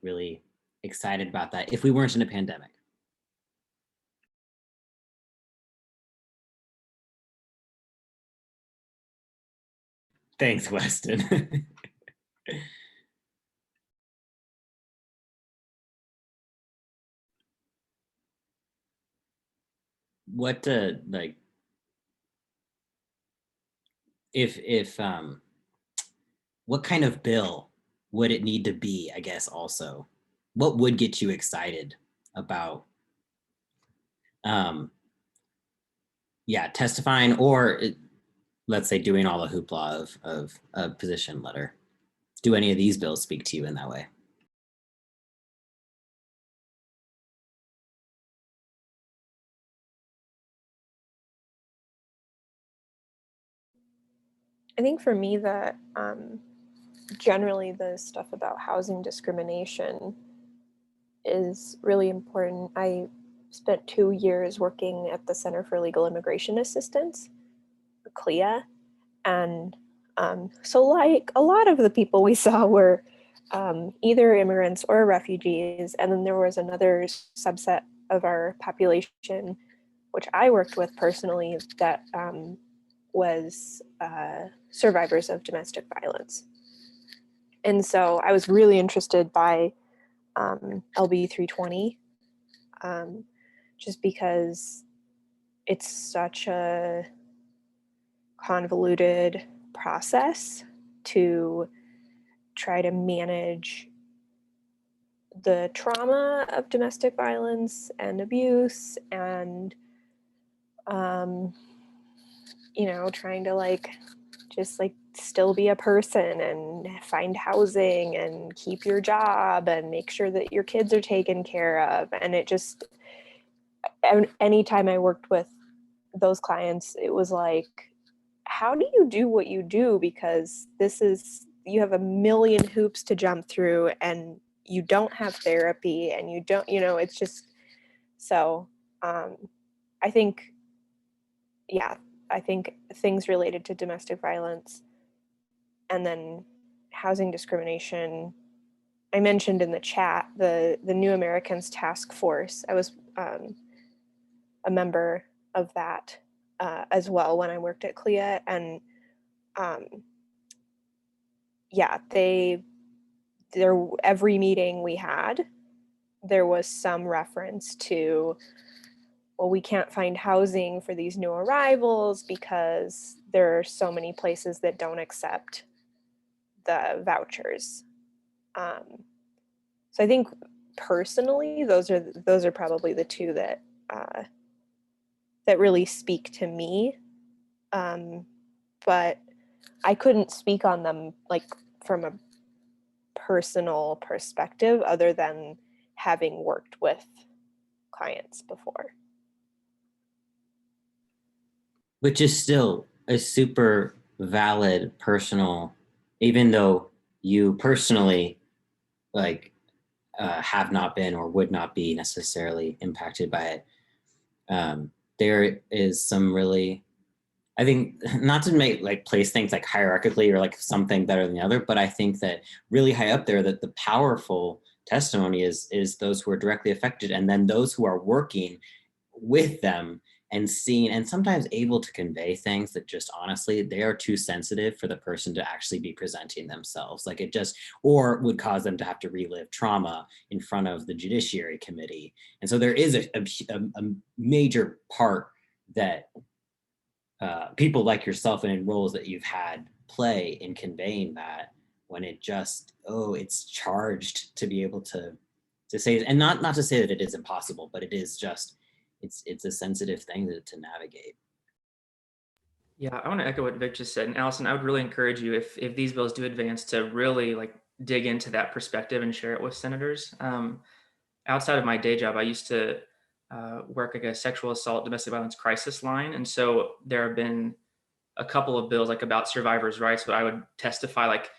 [SPEAKER 3] really excited about that if we weren't in a pandemic? Thanks, Weston. What if what kind of bill would it need to be, I guess? Also, what would get you excited about testifying, or let's say doing all the hoopla of a position letter? Do any of these bills speak to you in that way?
[SPEAKER 12] I think for me that generally the stuff about housing discrimination is really important. I spent 2 years working at the Center for Legal Immigration Assistance, CLIA, and so like a lot of the people we saw were either immigrants or refugees, and then there was another subset of our population, which I worked with personally, that was survivors of domestic violence. And so I was really interested by LB 320, just because it's such a convoluted process to try to manage the trauma of domestic violence and abuse, and trying to just still be a person and find housing and keep your job and make sure that your kids are taken care of. And it just, anytime I worked with those clients, it was like, how do you do what you do? Because you have a million hoops to jump through, and you don't have therapy, and you don't, it's just, so I think things related to domestic violence and then housing discrimination. I mentioned in the chat the New Americans Task Force. I was a member of that as well when I worked at CLIA, and every meeting we had, there was some reference to, well, we can't find housing for these new arrivals because there are so many places that don't accept the vouchers. So I think personally, those are probably the two that that really speak to me. But I couldn't speak on them like from a personal perspective other than having worked with clients before.
[SPEAKER 3] Which is still a super valid personal, even though you personally like have not been or would not be necessarily impacted by it. There is some really, I think, not to make like place things like hierarchically or like something better than the other, but I think that really high up there that the powerful testimony is those who are directly affected, and then those who are working with them and seeing and sometimes able to convey things that just honestly they are too sensitive for the person to actually be presenting themselves, like it just, or would cause them to have to relive trauma in front of the Judiciary Committee. And so there is a major part that people like yourself and in roles that you've had play in conveying that, when it just, oh, it's charged to be able to say, and not to say that it is impossible, but it is just, it's a sensitive thing to navigate.
[SPEAKER 14] Yeah, I want to echo what Vic just said. And Allison, I would really encourage you, if these bills do advance, to really like dig into that perspective and share it with senators. Outside of my day job, I used to work like a sexual assault, domestic violence crisis line. And so there have been a couple of bills like about survivors' rights, but I would testify like,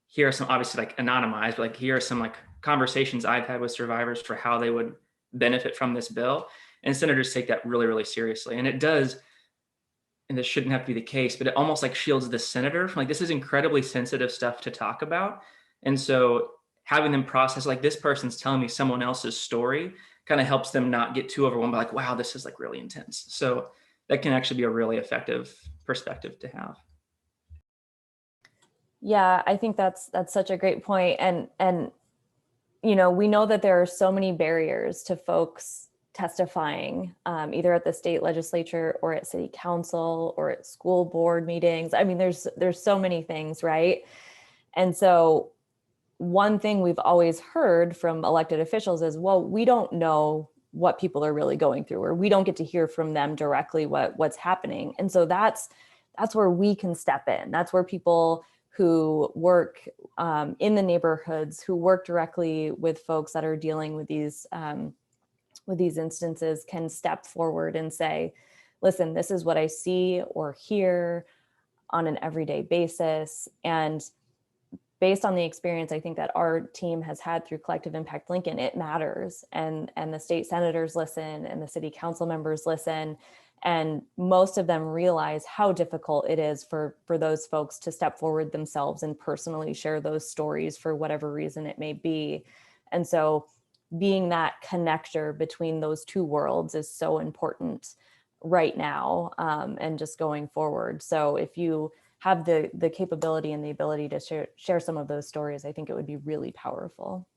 [SPEAKER 14] here are some, obviously like anonymized, but like here are some like conversations I've had with survivors for how they would benefit from this bill. And senators take that really, really seriously. And it does, and this shouldn't have to be the case, but it almost like shields the senator from like, this is incredibly sensitive stuff to talk about. And so having them process like, this person's telling me someone else's story kind of helps them not get too overwhelmed by like, wow, this is like really intense. So that can actually be a really effective perspective to have.
[SPEAKER 1] Yeah, I think that's such a great point. And you know, we know that there are so many barriers to folks testifying, either at the state legislature or at city council or at school board meetings. I mean, there's so many things, right? And so one thing we've always heard from elected officials is, well, we don't know what people are really going through, or we don't get to hear from them directly what's happening. And so that's where we can step in. That's where people who work in the neighborhoods, who work directly with folks that are dealing with these instances, can step forward and say, listen, this is what I see or hear on an everyday basis. And based on the experience, I think that our team has had through Collective Impact Lincoln, it matters. And the state senators listen and the city council members listen. And most of them realize how difficult it is for those folks to step forward themselves and personally share those stories for whatever reason it may be. And so being that connector between those two worlds is so important right now, and just going forward. So if you have the capability and the ability to share some of those stories, I think it would be really powerful.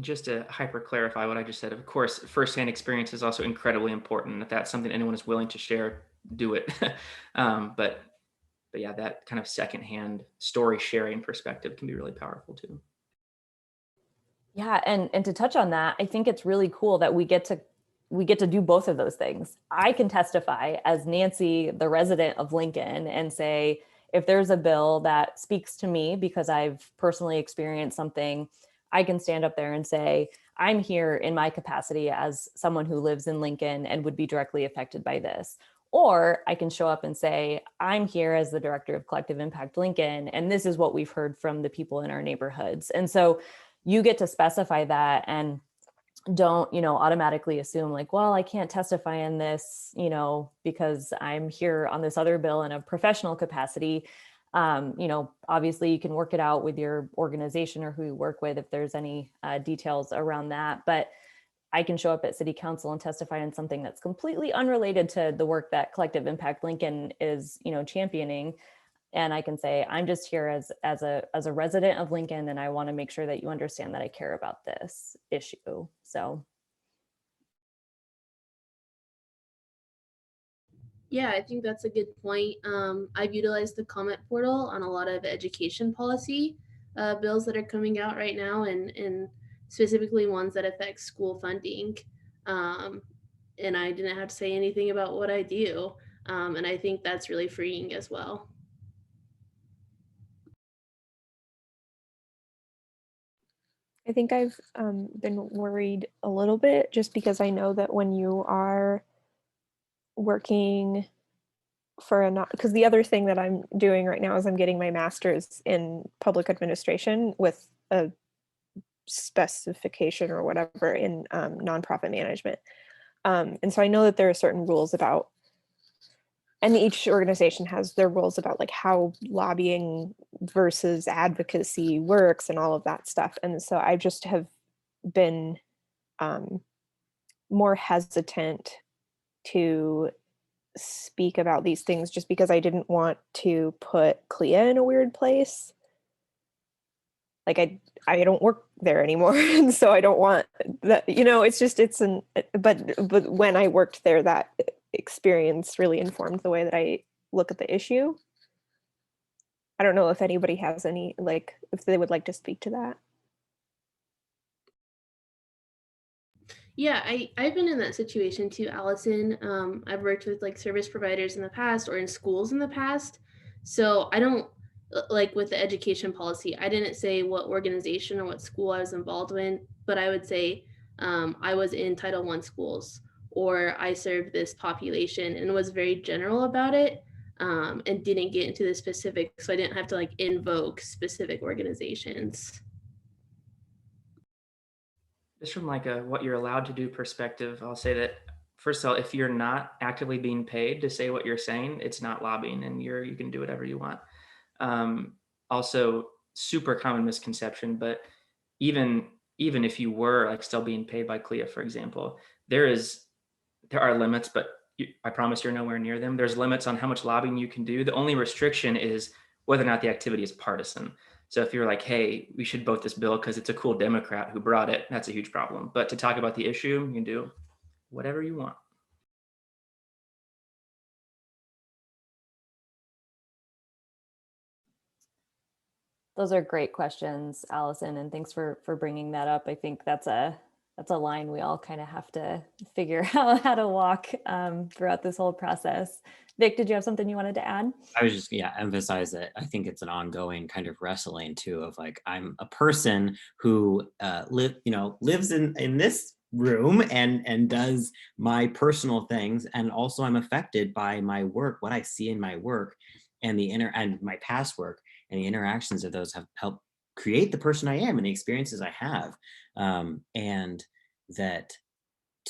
[SPEAKER 14] Just to hyper clarify what I just said, of course, firsthand experience is also incredibly important. If that's something anyone is willing to share, do it. But yeah, that kind of secondhand story sharing perspective can be really powerful too.
[SPEAKER 1] Yeah, and to touch on that, I think it's really cool that we get to do both of those things. I can testify as Nancy, the resident of Lincoln, and say, if there's a bill that speaks to me because I've personally experienced something, I can stand up there and say, I'm here in my capacity as someone who lives in Lincoln and would be directly affected by this. Or I can show up and say, I'm here as the director of Collective Impact Lincoln, and this is what we've heard from the people in our neighborhoods. And so you get to specify that, and don't, automatically assume like, well, I can't testify in this, because I'm here on this other bill in a professional capacity. Obviously you can work it out with your organization or who you work with if there's any details around that. But I can show up at city council and testify on something that's completely unrelated to the work that Collective Impact Lincoln is, championing. And I can say, I'm just here as a resident of Lincoln, and I want to make sure that you understand that I care about this issue. So
[SPEAKER 4] Yeah, I think that's a good point. I've utilized the comment portal on a lot of education policy bills that are coming out right now, and specifically ones that affect school funding. Um, and I didn't have to say anything about what I do. And I think that's really freeing as well.
[SPEAKER 12] I think I've been worried a little bit just because I know that when you are working for a not, because the other thing that I'm doing right now is I'm getting my master's in public administration with a specification or whatever in nonprofit management. And so I know that there are certain rules about, and each organization has their rules about like how lobbying versus advocacy works and all of that stuff. And so I just have been more hesitant to speak about these things just because I didn't want to put Clea in a weird place. Like I don't work there anymore, and so I don't want that, you know, it's just, it's an, but when I worked there, that experience really informed the way that I look at the issue. I don't know if anybody has any, like, if they would like to speak to that.
[SPEAKER 4] Yeah, I've been in that situation too, Allison. I've worked with like service providers in the past or in schools in the past. So I don't like with the education policy, I didn't say what organization or what school I was involved in, but I would say I was in Title I schools or I served this population and was very general about it and didn't get into the specifics. So I didn't have to like invoke specific organizations.
[SPEAKER 14] Just from like a what you're allowed to do perspective, I'll say that first of all, if you're not actively being paid to say what you're saying, it's not lobbying, and you can do whatever you want. Also, super common misconception, but even if you were like still being paid by CLIA, for example, there are limits, but I promise you're nowhere near them. There's limits on how much lobbying you can do. The only restriction is whether or not the activity is partisan. So if you're like, hey, we should vote this bill because it's a cool Democrat who brought it, that's a huge problem. But to talk about the issue, you can do whatever you want.
[SPEAKER 1] Those are great questions, Allison, and thanks for bringing that up. I think that's a line we all kind of have to figure out how to walk throughout this whole process. Vic, did you have something you wanted to add?
[SPEAKER 3] I was just, yeah, emphasize that I think it's an ongoing kind of wrestling too of like, I'm a person who lives in this room and does my personal things, and also I'm affected by my work, what I see in my work and and my past work, and the interactions of those have helped create the person I am and the experiences I have. And that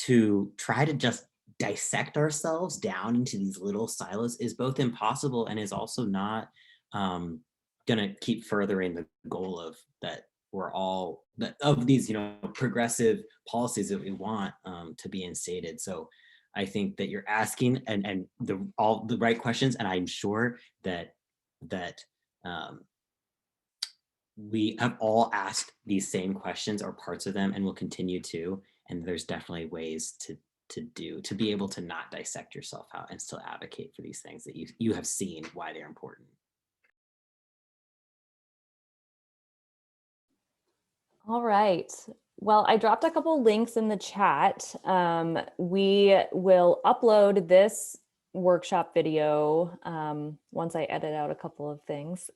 [SPEAKER 3] to try to just dissect ourselves down into these little silos is both impossible and is also not gonna keep furthering the goal of that we're all of these progressive policies that we want to be instated. So I think that you're asking and all the right questions, and I'm sure that we have all asked these same questions or parts of them and will continue to, and there's definitely ways to be able to not dissect yourself out and still advocate for these things that you have seen why they're important.
[SPEAKER 1] All right. Well, I dropped a couple links in the chat. We will upload this workshop video once I edit out a couple of things.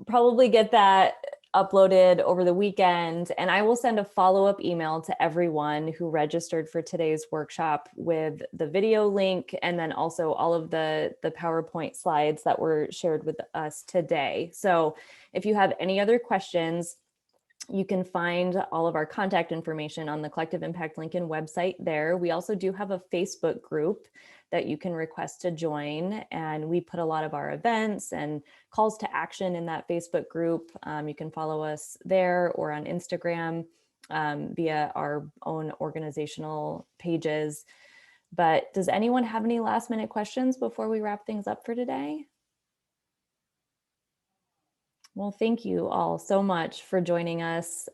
[SPEAKER 1] Probably get that uploaded over the weekend, and I will send a follow-up email to everyone who registered for today's workshop with the video link and then also all of the PowerPoint slides that were shared with us today. So if you have any other questions, you can find all of our contact information on the Collective Impact Lincoln website there. We also do have a Facebook group that you can request to join, and we put a lot of our events and calls to action in that Facebook group. You can follow us there or on Instagram via our own organizational pages. But does anyone have any last minute questions before we wrap things up for today? Well, thank you all so much for joining us.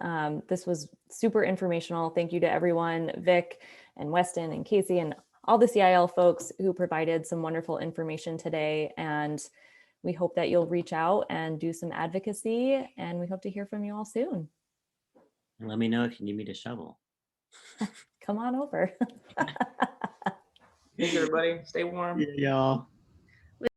[SPEAKER 1] This was super informational. Thank you to everyone, Vic and Weston and Casey and all the CIL folks who provided some wonderful information today. And we hope that you'll reach out and do some advocacy, and we hope to hear from you all soon.
[SPEAKER 19] And let me know if you need me to shovel.
[SPEAKER 1] Come on over.
[SPEAKER 14] Thanks, everybody. Stay warm.
[SPEAKER 19] Yeah, y'all.